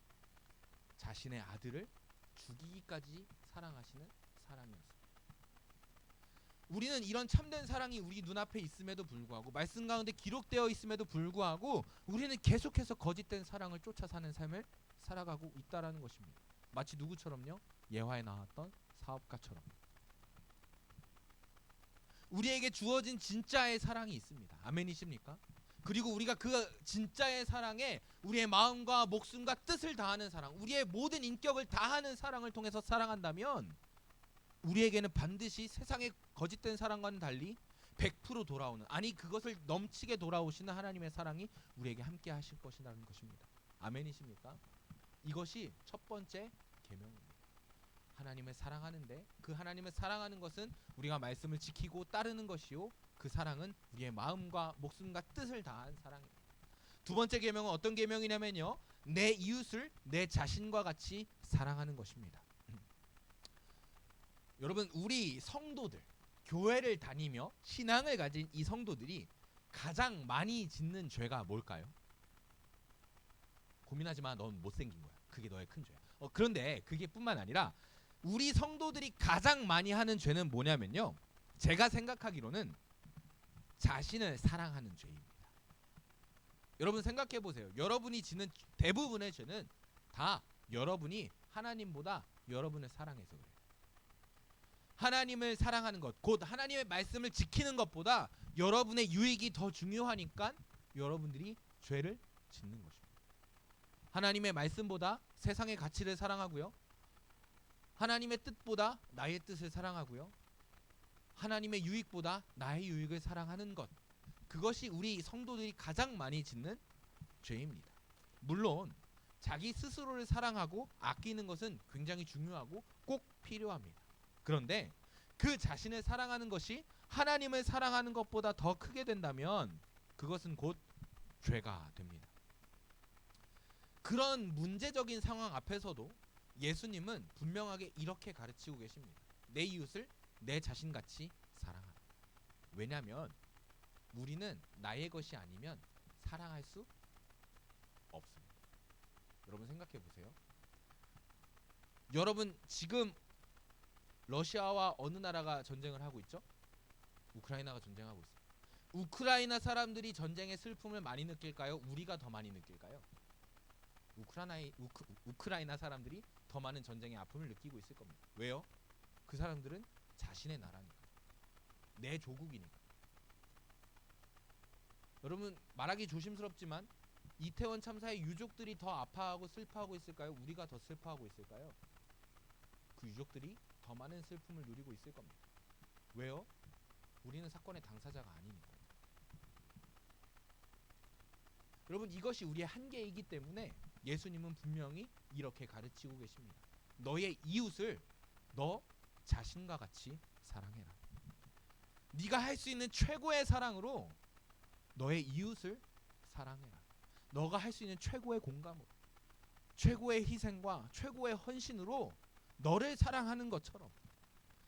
S1: 자신의 아들을 죽이기까지 사랑하시는 사랑이었습니다. 우리는 이런 참된 사랑이 우리 눈앞에 있음에도 불구하고 말씀 가운데 기록되어 있음에도 불구하고 우리는 계속해서 거짓된 사랑을 쫓아 사는 삶을 살아가고 있다라는 것입니다. 마치 누구처럼요? 예화에 나왔던 사업가처럼. 우리에게 주어진 진짜의 사랑이 있습니다. 아멘이십니까? 그리고 우리가 그 진짜의 사랑에 우리의 마음과 목숨과 뜻을 다하는 사랑, 우리의 모든 인격을 다하는 사랑을 통해서 사랑한다면 우리에게는 반드시 세상의 거짓된 사랑과는 달리 100% 돌아오는, 아니 그것을 넘치게 돌아오시는 하나님의 사랑이 우리에게 함께 하실 것이라는 것입니다. 아멘이십니까? 이것이 첫 번째 계명입니다. 하나님을 사랑하는데 그 하나님을 사랑하는 것은 우리가 말씀을 지키고 따르는 것이요 그 사랑은 우리의 마음과 목숨과 뜻을 다한 사랑입니다. 두 번째 계명은 어떤 계명이냐면요 내 이웃을 내 자신과 같이 사랑하는 것입니다. 여러분 우리 성도들 교회를 다니며 신앙을 가진 이 성도들이 가장 많이 짓는 죄가 뭘까요? 고민하지 마. 넌 못생긴 거야. 그게 너의 큰 죄야. 그런데 그게 뿐만 아니라 우리 성도들이 가장 많이 하는 죄는 뭐냐면요 제가 생각하기로는 자신을 사랑하는 죄입니다. 여러분 생각해 보세요. 여러분이 지는 대부분의 죄는 다 여러분이 하나님보다 여러분을 사랑해서 그래요. 하나님을 사랑하는 것, 곧 하나님의 말씀을 지키는 것보다 여러분의 유익이 더 중요하니까 여러분들이 죄를 짓는 것입니다. 하나님의 말씀보다 세상의 가치를 사랑하고요. 하나님의 뜻보다 나의 뜻을 사랑하고요. 하나님의 유익보다 나의 유익을 사랑하는 것, 그것이 우리 성도들이 가장 많이 짓는 죄입니다. 물론 자기 스스로를 사랑하고 아끼는 것은 굉장히 중요하고 꼭 필요합니다. 그런데 그 자신을 사랑하는 것이 하나님을 사랑하는 것보다 더 크게 된다면 그것은 곧 죄가 됩니다. 그런 문제적인 상황 앞에서도 예수님은 분명하게 이렇게 가르치고 계십니다. 내 이웃을 내 자신같이 사랑하라. 왜냐하면 우리는 나의 것이 아니면 사랑할 수 없습니다. 여러분 생각해 보세요. 여러분 지금 러시아와 어느 나라가 전쟁을 하고 있죠? 우크라이나가 전쟁하고 있어요. 우크라이나 사람들이 전쟁의 슬픔을 많이 느낄까요? 우리가 더 많이 느낄까요? 우크라이나 사람들이 더 많은 전쟁의 아픔을 느끼고 있을 겁니다. 왜요? 그 사람들은 자신의 나라니까, 내 조국이니까. 여러분 말하기 조심스럽지만 이태원 참사의 유족들이 더 아파하고 슬퍼하고 있을까요? 우리가 더 슬퍼하고 있을까요? 그 유족들이 더 많은 슬픔을 누리고 있을 겁니다. 왜요? 우리는 사건의 당사자가 아니니까. 여러분 이것이 우리의 한계이기 때문에 예수님은 분명히 이렇게 가르치고 계십니다. 너의 이웃을 너 자신과 같이 사랑해라. 네가 할 수 있는 최고의 사랑으로 너의 이웃을 사랑해라. 너가 할 수 있는 최고의 공감으로, 최고의 희생과 최고의 헌신으로 너를 사랑하는 것처럼,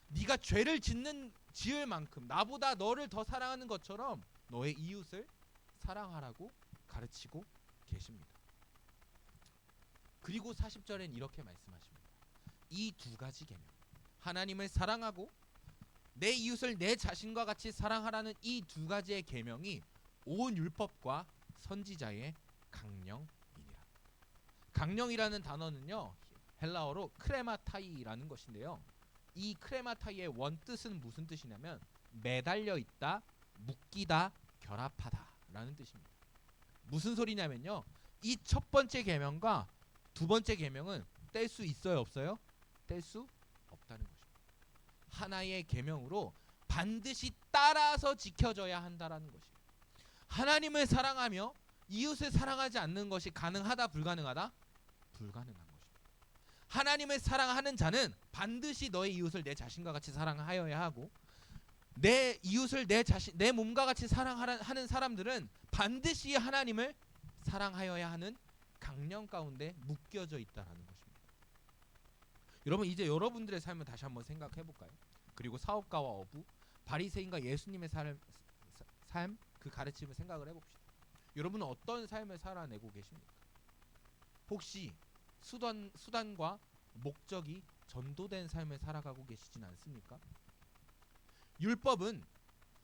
S1: 네가 죄를 지을 만큼 나보다 너를 더 사랑하는 것처럼 너의 이웃을 사랑하라고 가르치고 계십니다. 그리고 40절엔 이렇게 말씀하십니다. 이 두 가지 계명, 하나님을 사랑하고 내 이웃을 내 자신과 같이 사랑하라는 이 두 가지의 계명이 온 율법과 선지자의 강령이니라. 강령이라는 단어는요, 헬라어로 크레마타이라는 것인데요. 이 크레마타이의 원뜻은 무슨 뜻이냐면 매달려 있다, 묶이다, 결합하다 라는 뜻입니다. 무슨 소리냐면요, 이 첫 번째 계명과 두 번째 계명은 뗄 수 있어요, 없어요? 뗄 수 없다는 것입니다. 하나의 계명으로 반드시 따라서 지켜져야 한다라는 것이에요. 하나님을 사랑하며 이웃을 사랑하지 않는 것이 가능하다, 불가능하다? 불가능한 것입니다. 하나님을 사랑하는 자는 반드시 너의 이웃을 내 자신과 같이 사랑하여야 하고, 내 이웃을 내 몸과 같이 사랑하는 사람들은 반드시 하나님을 사랑하여야 하는 강령 가운데 묶여져 있다라는 것입니다. 여러분 이제 여러분들의 삶을 다시 한번 생각해 볼까요? 그리고 사업가와 어부, 바리새인과 예수님의 삶 그 가르침을 생각을 해봅시다. 여러분은 어떤 삶을 살아내고 계십니까? 혹시 수단과 목적이 전도된 삶을 살아가고 계시진 않습니까? 율법은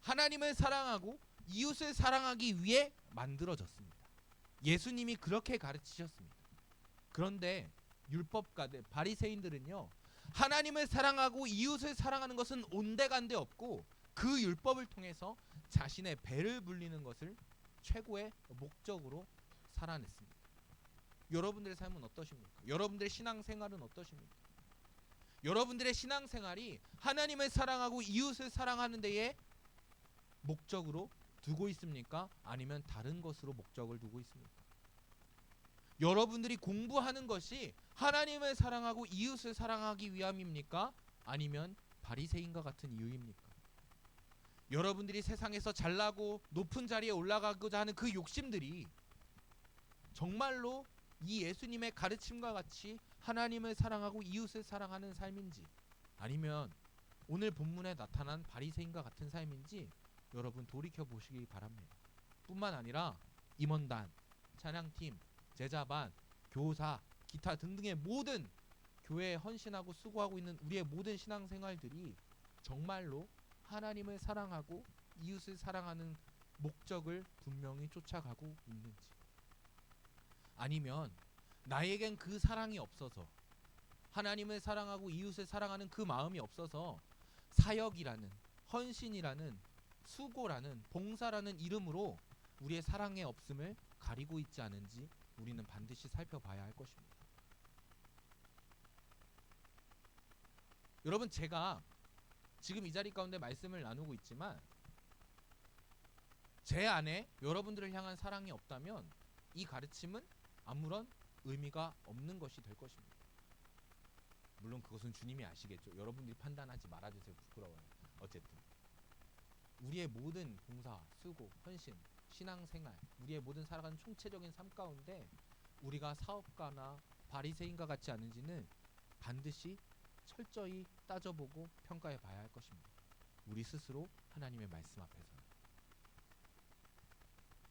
S1: 하나님을 사랑하고 이웃을 사랑하기 위해 만들어졌습니다. 예수님이 그렇게 가르치셨습니다. 그런데 율법가들, 바리새인들은요, 하나님을 사랑하고 이웃을 사랑하는 것은 온데간데 없고 그 율법을 통해서 자신의 배를 불리는 것을 최고의 목적으로 살아냈습니다. 여러분들의 삶은 어떠십니까? 여러분들의 신앙생활은 어떠십니까? 여러분들의 신앙생활이 하나님을 사랑하고 이웃을 사랑하는 데에 목적으로 두고 있습니까? 아니면 다른 것으로 목적을 두고 있습니까? 여러분들이 공부하는 것이 하나님을 사랑하고 이웃을 사랑하기 위함입니까? 아니면 바리새인과 같은 이유입니까? 여러분들이 세상에서 잘나고 높은 자리에 올라가고자 하는 그 욕심들이 정말로 이 예수님의 가르침과 같이 하나님을 사랑하고 이웃을 사랑하는 삶인지, 아니면 오늘 본문에 나타난 바리새인과 같은 삶인지 여러분 돌이켜 보시기 바랍니다. 뿐만 아니라 임원단, 찬양팀, 제자반, 교사, 기타 등등의 모든 교회에 헌신하고 수고하고 있는 우리의 모든 신앙생활들이 정말로 하나님을 사랑하고 이웃을 사랑하는 목적을 분명히 쫓아가고 있는지, 아니면 나에겐 그 사랑이 없어서, 하나님을 사랑하고 이웃을 사랑하는 그 마음이 없어서 사역이라는, 헌신이라는, 수고라는, 봉사라는 이름으로 우리의 사랑의 없음을 가리고 있지 않은지 우리는 반드시 살펴봐야 할 것입니다. 여러분, 제가 지금 이 자리 가운데 말씀을 나누고 있지만 제 안에 여러분들을 향한 사랑이 없다면 이 가르침은 아무런 의미가 없는 것이 될 것입니다. 물론 그것은 주님이 아시겠죠. 여러분들이 판단하지 말아주세요. 부끄러워요. 어쨌든 우리의 모든 봉사, 수고, 헌신, 신앙생활, 우리의 모든 살아가는 총체적인 삶 가운데 우리가 사업가나 바리새인과 같지 않은지는 반드시 철저히 따져보고 평가해 봐야 할 것입니다. 우리 스스로 하나님의 말씀 앞에서.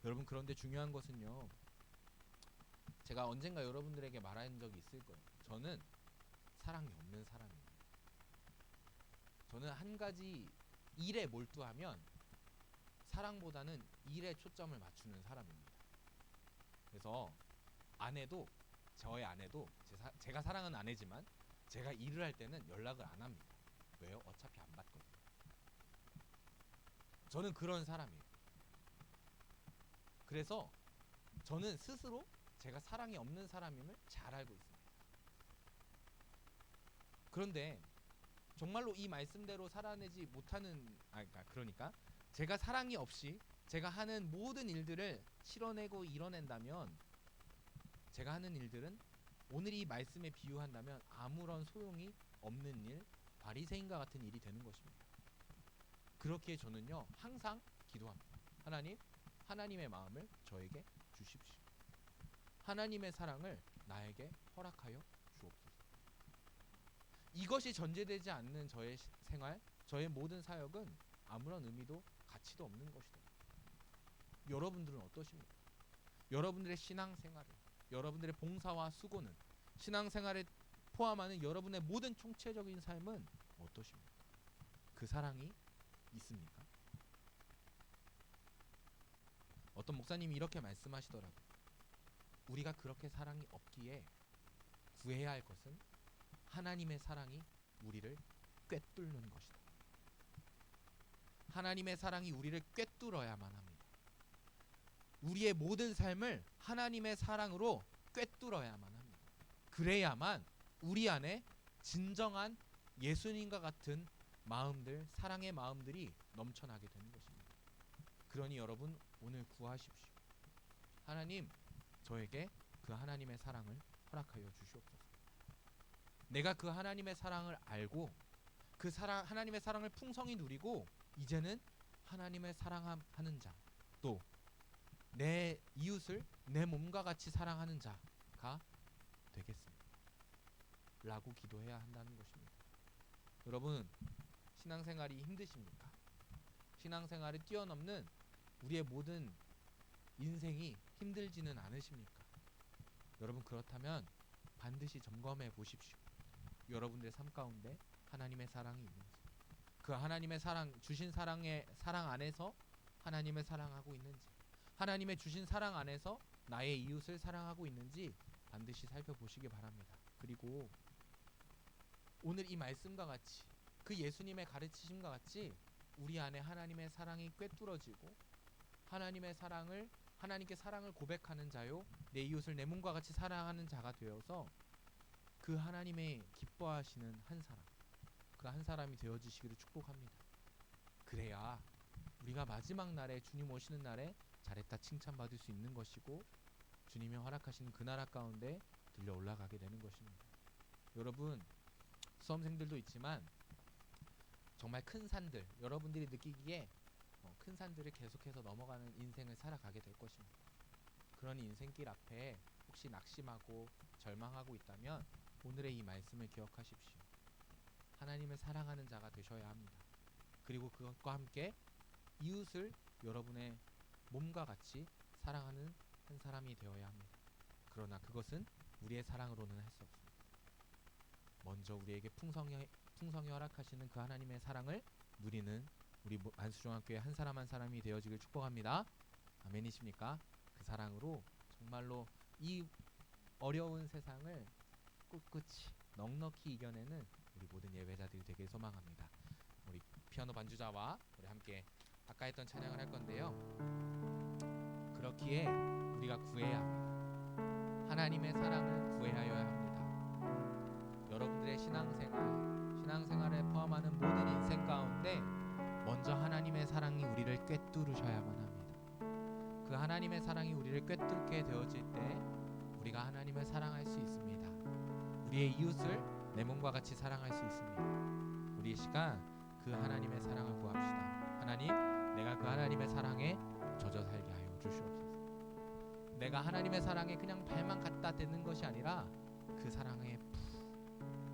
S1: 여러분, 그런데 중요한 것은요, 제가 언젠가 여러분들에게 말한 적이 있을 거예요. 저는 사랑이 없는 사람입니다. 저는 한 가지 일에 몰두하면 사랑보다는 일에 초점을 맞추는 사람입니다. 그래서 아내도, 저의 아내도 제가 사랑은 아내지만 제가 일을 할 때는 연락을 안 합니다. 왜요? 어차피 안 받거든요. 저는 그런 사람이에요. 그래서 저는 스스로 제가 사랑이 없는 사람임을 잘 알고 있습니다. 그런데 정말로 이 말씀대로 살아내지 못하는, 그러니까 제가 사랑이 없이 제가 하는 모든 일들을 실어내고 이뤄낸다면, 제가 하는 일들은 오늘 이 말씀에 비유한다면 아무런 소용이 없는 일, 바리새인과 같은 일이 되는 것입니다. 그렇기에 저는요 항상 기도합니다. 하나님, 하나님의 마음을 저에게 주십시오. 하나님의 사랑을 나에게 허락하여 주옵소서. 이것이 전제되지 않는 저의 생활, 저의 모든 사역은 아무런 의미도 가치도 없는 것이더라고요. 여러분들은 어떠십니까? 여러분들의 신앙생활을, 여러분들의 봉사와 수고는, 신앙생활에 포함하는 여러분의 모든 총체적인 삶은 어떠십니까? 그 사랑이 있습니까? 어떤 목사님이 이렇게 말씀하시더라고요. 우리가 그렇게 사랑이 없기에 구해야 할 것은 하나님의 사랑이 우리를 꿰뚫는 것이다. 하나님의 사랑이 우리를 꿰뚫어야만 합니다. 우리의 모든 삶을 하나님의 사랑으로 꿰뚫어야만 합니다. 그래야만 우리 안에 진정한 예수님과 같은 마음들, 사랑의 마음들이 넘쳐나게 되는 것입니다. 그러니 여러분, 오늘 구하십시오. 하나님, 저에게 그 하나님의 사랑을 허락하여 주시옵소서. 내가 그 하나님의 사랑을 알고 그 하나님의 사랑을 풍성히 누리고 이제는 하나님의 사랑하는 자, 또 내 이웃을 내 몸과 같이 사랑하는 자가 되겠습니다. 라고 기도해야 한다는 것입니다. 여러분, 신앙생활이 힘드십니까? 신앙생활을 뛰어넘는 우리의 모든 인생이 힘들지는 않으십니까? 여러분, 그렇다면 반드시 점검해 보십시오. 여러분들의 삶 가운데 하나님의 사랑이 있는지, 그 하나님의 사랑, 주신 사랑의 사랑 안에서 하나님을 사랑하고 있는지, 하나님의 주신 사랑 안에서 나의 이웃을 사랑하고 있는지 반드시 살펴보시기 바랍니다. 그리고 오늘 이 말씀과 같이, 그 예수님의 가르치심과 같이 우리 안에 하나님의 사랑이 꿰뚫어지고 하나님께 사랑을 고백하는 자요, 내 이웃을 내 몸과 같이 사랑하는 자가 되어서 그 하나님의 기뻐하시는 한 사람, 그 한 사람이 되어주시기를 축복합니다. 그래야 우리가 마지막 날에, 주님 오시는 날에 잘했다 칭찬받을 수 있는 것이고, 주님이 허락하시는 그 나라 가운데 들려 올라가게 되는 것입니다. 여러분, 수험생들도 있지만 정말 큰 산들, 여러분들이 느끼기에 큰 산들을 계속해서 넘어가는 인생을 살아가게 될 것입니다. 그런 인생길 앞에 혹시 낙심하고 절망하고 있다면 오늘의 이 말씀을 기억하십시오. 하나님을 사랑하는 자가 되셔야 합니다. 그리고 그것과 함께 이웃을 여러분의 몸과 같이 사랑하는 한 사람이 되어야 합니다. 그러나 그것은 우리의 사랑으로는 할 수 없습니다. 먼저 우리에게 풍성히 허락하시는 그 하나님의 사랑을 누리는 우리 만수중학교의 한 사람 한 사람이 되어지길 축복합니다. 아멘이십니까? 그 사랑으로 정말로 이 어려운 세상을 꿋꿋이 넉넉히 이겨내는 우리 모든 예배자들이 되길 소망합니다. 우리 피아노 반주자와 우리 함께 아까 했던 찬양을 할 건데요. 그렇기에 우리가 구해야 합니다. 하나님의 사랑을 구해야 합니다. 여러분들의 신앙생활에 포함하는 모든 인생 가운데 먼저 하나님의 사랑이 우리를 꿰뚫으셔야만 합니다. 그 하나님의 사랑이 우리를 꿰뚫게 되어질 때 우리가 하나님을 사랑할 수 있습니다. 우리의 이웃을 내 몸과 같이 사랑할 수 있습니다. 우리 이 시간 그 하나님의 사랑을 구합시다. 하나님, 내가 그 하나님의 사랑에 젖어 살게 하여 주시옵소서. 내가 하나님의 사랑에 그냥 발만 갖다 대는 것이 아니라 그 사랑에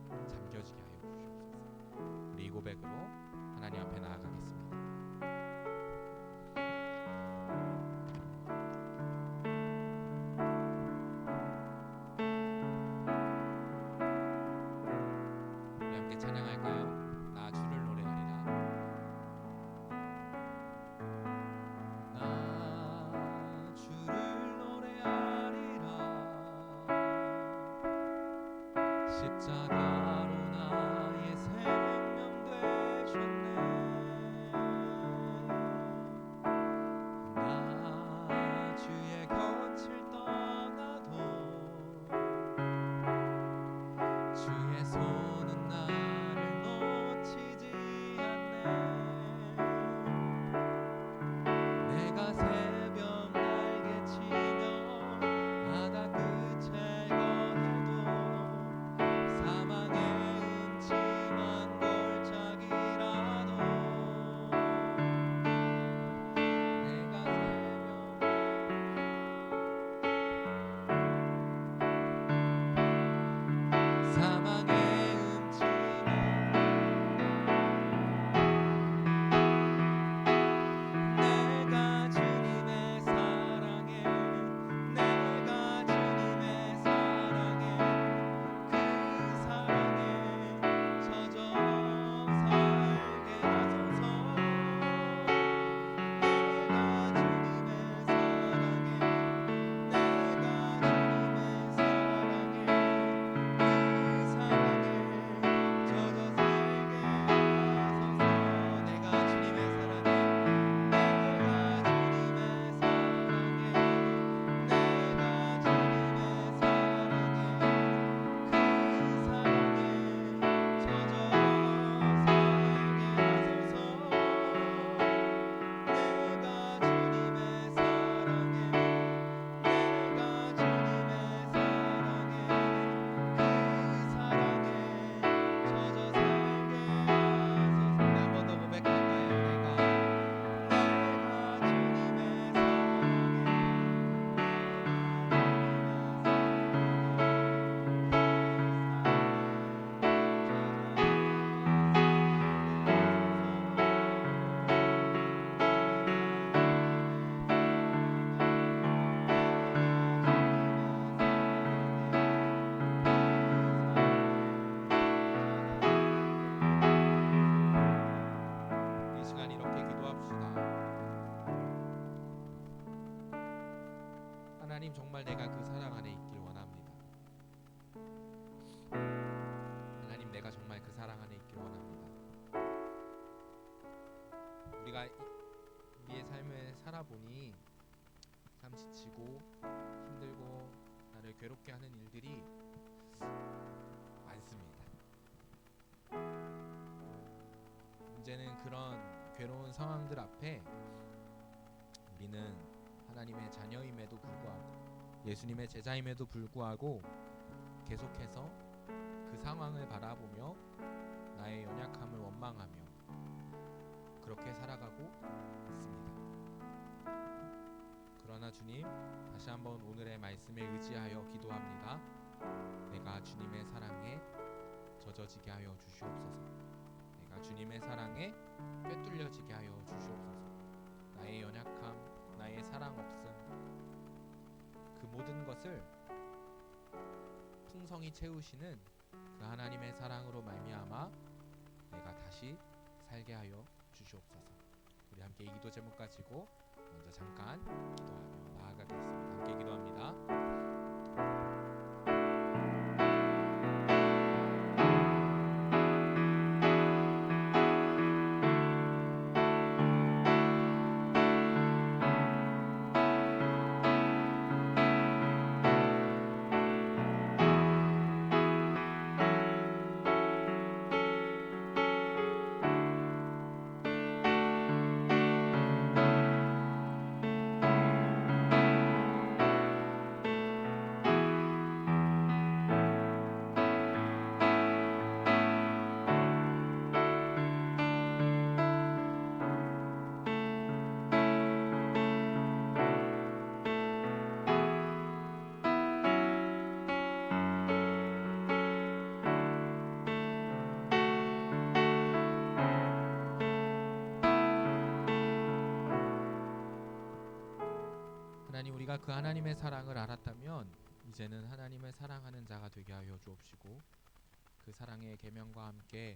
S1: 푹 잠겨지게 하여 주시옵소서. 우리 이 고백으로 하나님 앞에 나아가겠습니다. 함께 찬양할까요? 나 주를 노래하리라. 나 주를 노래하리라. 십자가로 나의 생명 되셨네. 나 주의 곁을 떠나도 주의 손은 나를 놓치지 않네. 내가 새벽 날개치며 바다 끝에 거해도 사망의 음침한 골짜기라도 내가 새벽 사망의 내가 주님의 사랑에 내가 주님의 사랑에 그 사랑에 젖어 살게 하소서. 내가 주님의 사랑에 내가 주님의 사랑에 그 사랑에 젖어 살게 하소서. 내가 주님의 사랑에 이 시간 이렇게 기도합시다. 하나님, 정말 내가 그 사랑 안에 있길 원합니다. 하나님, 내가 정말 그 사랑 안에 있길 원합니다. 우리가 우리의 삶을 살아보니 참 지치고 힘들고 나를 괴롭게 하는 일들이 많습니다. 문제는 그런 괴로운 상황들 앞에 우리는 하나님의 자녀임에도 불구하고 예수님의 제자임에도 불구하고 계속해서 그 상황을 바라보며 나의 연약함을 원망하며 그렇게 살아가고 있습니다. 그러나 주님, 다시 한번 오늘의 말씀에 의지하여 기도합니다. 내가 주님의 사랑에 젖어지게 하여 주시옵소서. 내가 주님의 사랑에 꿰뚫려지게 하여 주시옵소서. 나의 연약함, 나의 사랑 없음, 그 모든 것을 풍성히 채우시는 그 하나님의 사랑으로 말미암아 내가 다시 살게 하여 주시옵소서. 우리 함께 이 기도 제목 가지고 먼저 잠깐 기도하며 나아가겠습니다. 함께 기도합니다. 하나님, 우리가 그 하나님의 사랑을 알았다면 이제는 하나님을 사랑하는 자가 되게 하여 주옵시고, 그 그 사랑의 계명과 함께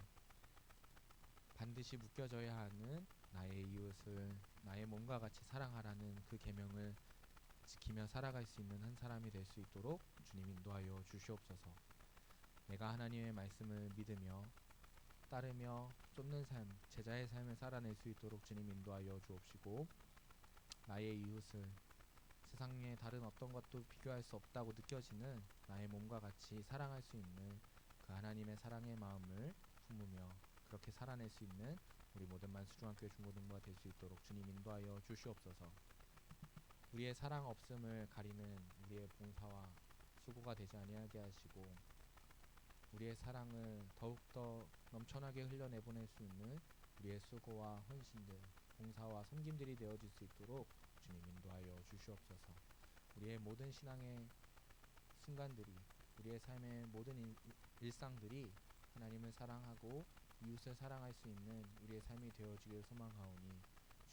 S1: 반드시 묶여져야 하는 나의 이웃을 나의 몸과 같이 사랑하라는 그 계명을 지키며 살아갈 수 있는 한 사람이 될 수 있도록 주님 인도하여 주시옵소서. 내가 하나님의 말씀을 믿으며 따르며 쫓는 삶, 제자의 삶을 살아낼 수 있도록 주님 인도하여 주옵시고, 나의 이웃을 세상의 다른 어떤 것도 비교할 수 없다고 느껴지는 나의 몸과 같이 사랑할 수 있는 그 하나님의 사랑의 마음을 품으며 그렇게 살아낼 수 있는 우리 모든 만수중학교 중고등부가 될 수 있도록 주님 인도하여 주시옵소서. 우리의 사랑 없음을 가리는 우리의 봉사와 수고가 되지 아니하게 하시고, 우리의 사랑을 더욱더 넘쳐나게 흘려내보낼 수 있는 우리의 수고와 헌신들, 봉사와 섬김들이 되어질 수 있도록 주님 인도하여 주시옵소서. 우리의 모든 신앙의 순간들이, 우리의 삶의 모든 일상들이 하나님을 사랑하고 이웃을 사랑할 수 있는 우리의 삶이 되어지길 소망하오니,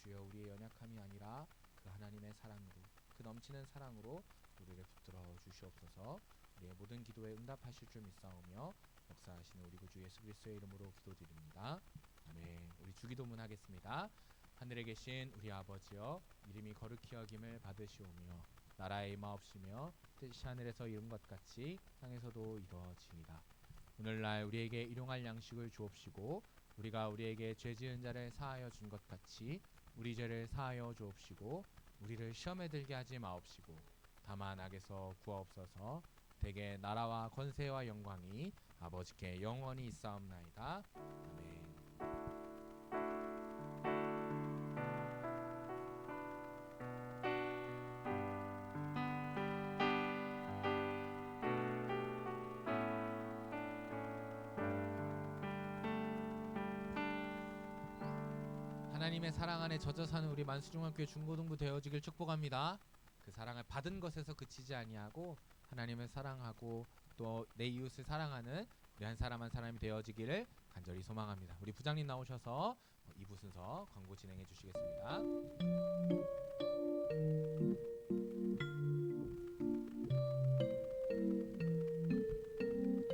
S1: 주여 우리의 연약함이 아니라 그 하나님의 사랑으로, 그 넘치는 사랑으로 우리를 붙들어 주시옵소서. 우리의 모든 기도에 응답하실 줄 믿사오며 역사하시는 우리 구주 예수 그리스도의 이름으로 기도드립니다. 아멘. 우리 주기도문 하겠습니다. 하늘에 계신 우리 아버지여, 이름이 거룩히 여김을 받으시오며 나라의 임하옵시며 뜻이 하늘에서 이룬 것 같이 땅에서도 이루어지이다. 오늘날 우리에게 일용할 양식을 주옵시고, 우리가 우리에게 죄 지은 자를 사하여 준 것 같이 우리 죄를 사하여 주옵시고, 우리를 시험에 들게 하지 마옵시고 다만 악에서 구하옵소서. 대개 나라와 권세와 영광이 아버지께 영원히 있사옵나이다. 아멘. 하나님의 사랑 안에 젖어 사는 우리 만수중학교 중고등부 되어지길 축복합니다. 그 사랑을 받은 것에서 그치지 아니하고 하나님을 사랑하고 또 내 이웃을 사랑하는 우리 한 사람 한 사람이 되어지기를 간절히 소망합니다. 우리 부장님 나오셔서 2부 순서 광고 진행해 주시겠습니다.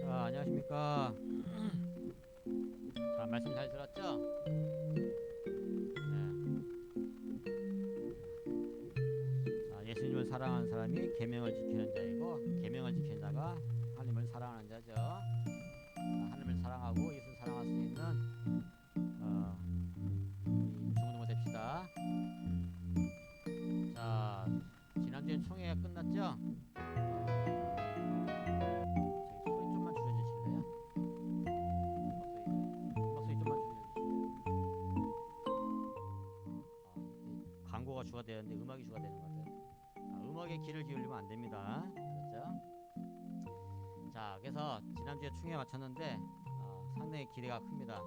S3: 자, 안녕하십니까. 자, 말씀 잘 들었죠? 네. 자, 예수님을 사랑하는 사람이 계명을 지키는 자이고, 계명을 지키는 자가 하나님을 사랑하는 자죠. 자, 하나님을 사랑하고 예수를 사랑할 수 있는 우리 중고등부 됩시다. 자, 지난주에 총회가 끝났죠? 저기 소리 좀만 줄여주실래요? 목소리 좀만 줄여주실래요? 광고가 추가되는데 음악이 추가되는 것 같아요. 음악에 귀를 기울이면 안 됩니다. 그렇죠? 자, 그래서 지난주에 총회 마쳤는데 상당히 기대가 큽니다.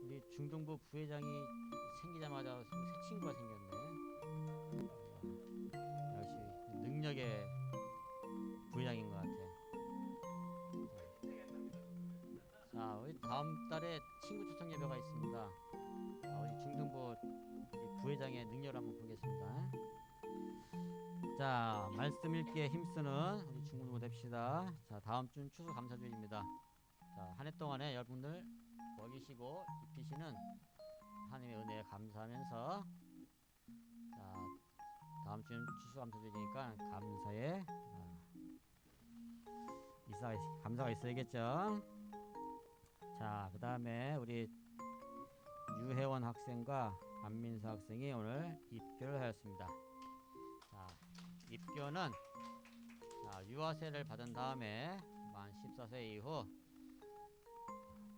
S3: 우리 중등부 부회장이 생기자마자 새 친구가 생겼네. 역시 능력의 부회장인 것 같아. 자, 우리 다음 달에 친구 초청 예배가 있습니다. 우리 중등부 부회장의 능력을 한번 보겠습니다. 자, 말씀 읽기에 힘쓰는 우리 중고등부 됩시다. 자, 다음 주는 추수감사주일입니다. 자, 한 해 동안에 여러분들 먹이시고 입히시는 하나님의 은혜에 감사하면서, 자, 다음 주는 추수감사주일이니까 감사에 감사가 있어야겠죠. 자, 그 다음에 우리 유혜원 학생과 안민서 학생이 오늘 입교를 하였습니다. 자, 입교는 유아세를 받은 다음에 만 14세 이후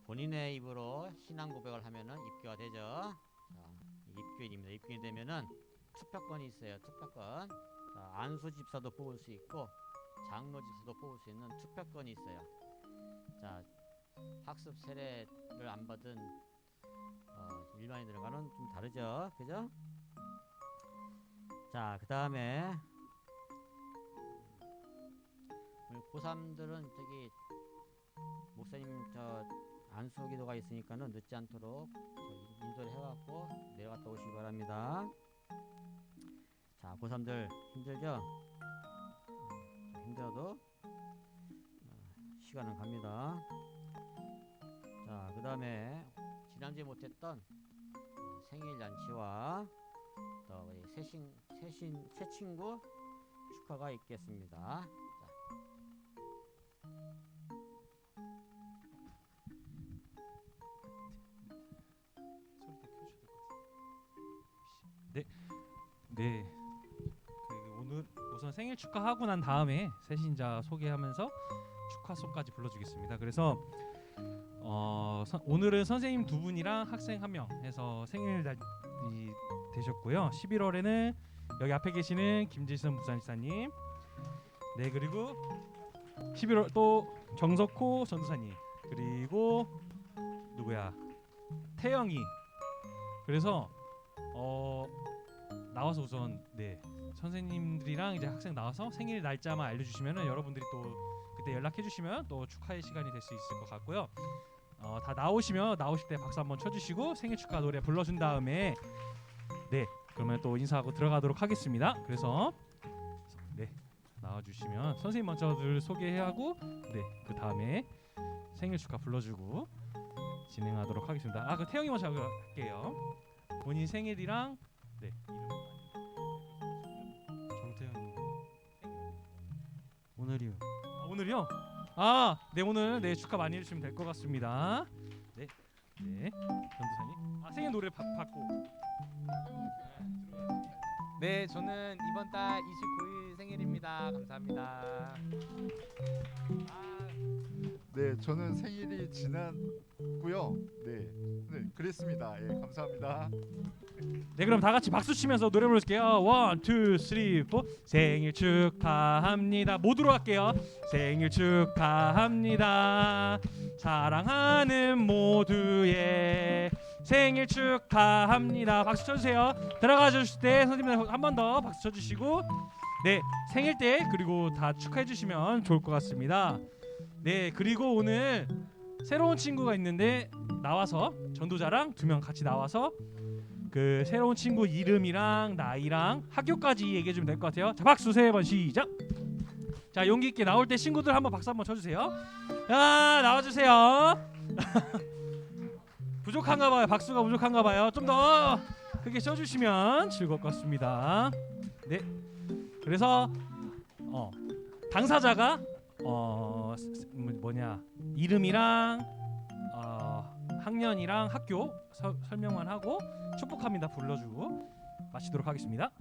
S3: 본인의 입으로 신앙 고백을 하면은 입교가 되죠. 자, 입교일입니다. 입교일이 되면은 투표권이 있어요. 투표권. 자, 안수 집사도 뽑을 수 있고 장로 집사도 뽑을 수 있는 투표권이 있어요. 자, 학습 세례를 안 받은 일반인들과는 좀 다르죠. 그죠? 자, 그 다음에 고3들은 저기 목사님 안수 기도가 있으니까는 늦지 않도록 인솔 해갖고 내려갔다 오시기 바랍니다. 자, 고3들 힘들죠? 힘들어도 시간은 갑니다. 자, 그 다음에 지난주에 못했던 생일 잔치와 또 우리 새 친구 축하가 있겠습니다. 자,
S1: 소리 더 켜주셔야 될 것 같아요.
S4: 네. 오늘 우선 생일 축하하고 난 다음에 새신자 소개하면서 축하송까지 불러주겠습니다. 그래서 오늘은 선생님 두 분이랑 학생 한 명 해서 생일날이 되셨고요. 11월에는 여기 앞에 계시는 김지선 부산지사님, 네 그리고 11월 또 정석호 전도사님, 그리고 누구야 태영이. 그래서 나와서 우선 네 선생님들이랑 이제 학생 나와서 생일 날짜만 알려주시면은 여러분들이 또 그때 연락해주시면 또 축하의 시간이 될 수 있을 것 같고요. 다 나오실 때 박수 한번 쳐주시고 생일 축하 노래 불러준 다음에 네 그러면 또 인사하고 들어가도록 하겠습니다. 그래서 네 나와주시면 선생님 먼저들 소개하고 네 그 다음에 생일 축하 불러주고 진행하도록 하겠습니다. 그 태영이 먼저 할게요. 본인 생일이랑 네 이름
S5: 정태현님. 오늘이요.
S4: 오늘이요? 네 오늘 네 축하 많이 해주시면 될 것 같습니다. 네 전도사님 생일 노래 받고
S1: 네, 저는 이번 달 29일 생일입니다. 감사합니다.
S6: 네, 저는 생일이 지났고요. 네, 그랬습니다. 예, 감사합니다.
S4: 네 그럼 다 같이 박수 치면서 노래 부를게요. 1, 2, 3, 4 생일 축하합니다. 모두로 할게요. 생일 축하합니다. 사랑하는 모두의 생일 축하합니다. 박수 쳐주세요. 들어가 주실 때 선생님들 한 번 더 박수 쳐주시고 네 생일 때 그리고 다 축하해 주시면 좋을 것 같습니다. 네 그리고 오늘 새로운 친구가 있는데 나와서 전도자랑 2명 같이 나와서 그 새로운 친구 이름이랑 나이랑 학교까지 얘기해 주면 될 것 같아요. 자 박수 3번 시작. 자 용기 있게 나올 때 친구들 한번 박수 한번 쳐주세요. 나와주세요. 부족한가 봐요. 박수가 부족한가 봐요. 좀 더 크게 쳐주시면 즐거울 것 같습니다. 네. 그래서 당사자가 이름이랑 학년이랑 학교 설명만 하고 축복합니다 불러주고 마치도록 하겠습니다.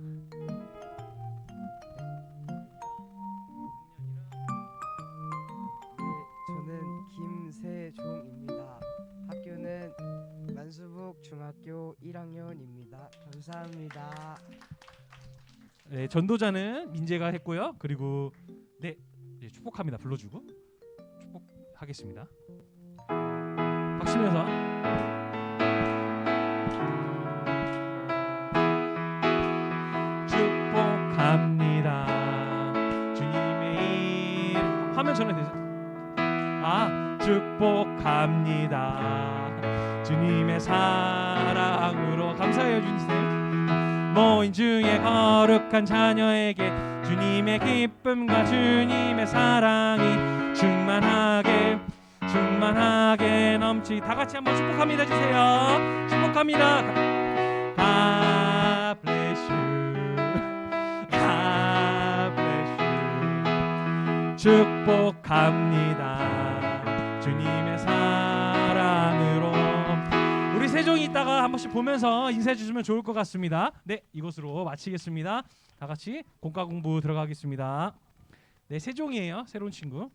S5: 저는 김세종입니다. 학교는 만수북 중학교 1학년입니다. 감사합니다.
S4: 네, 전도자는 민재가 했고요. 그리고 네 축복합니다 불러주고 축복하겠습니다. 박수면서 축복합니다. 주님의 이름 화면 전에 되세요. 축복합니다. 주님의 사랑으로 감사해요 주님. 모인 중에 거룩한 자녀에게 주님의 기쁨과 주님의 사랑이 충만하게 넘치. 다 같이 한번 축복합니다 주세요. 축복합니다. God bless you. God bless you. 축복합니다. 주님의 사랑으로. 우리 세종이 있다가 한 번씩 보면서 인사해 주시면 좋을 것 같습니다. 네, 이것으로 마치겠습니다. 다 같이 공과 공부 들어가겠습니다. 네, 세종이에요. 새로운 친구.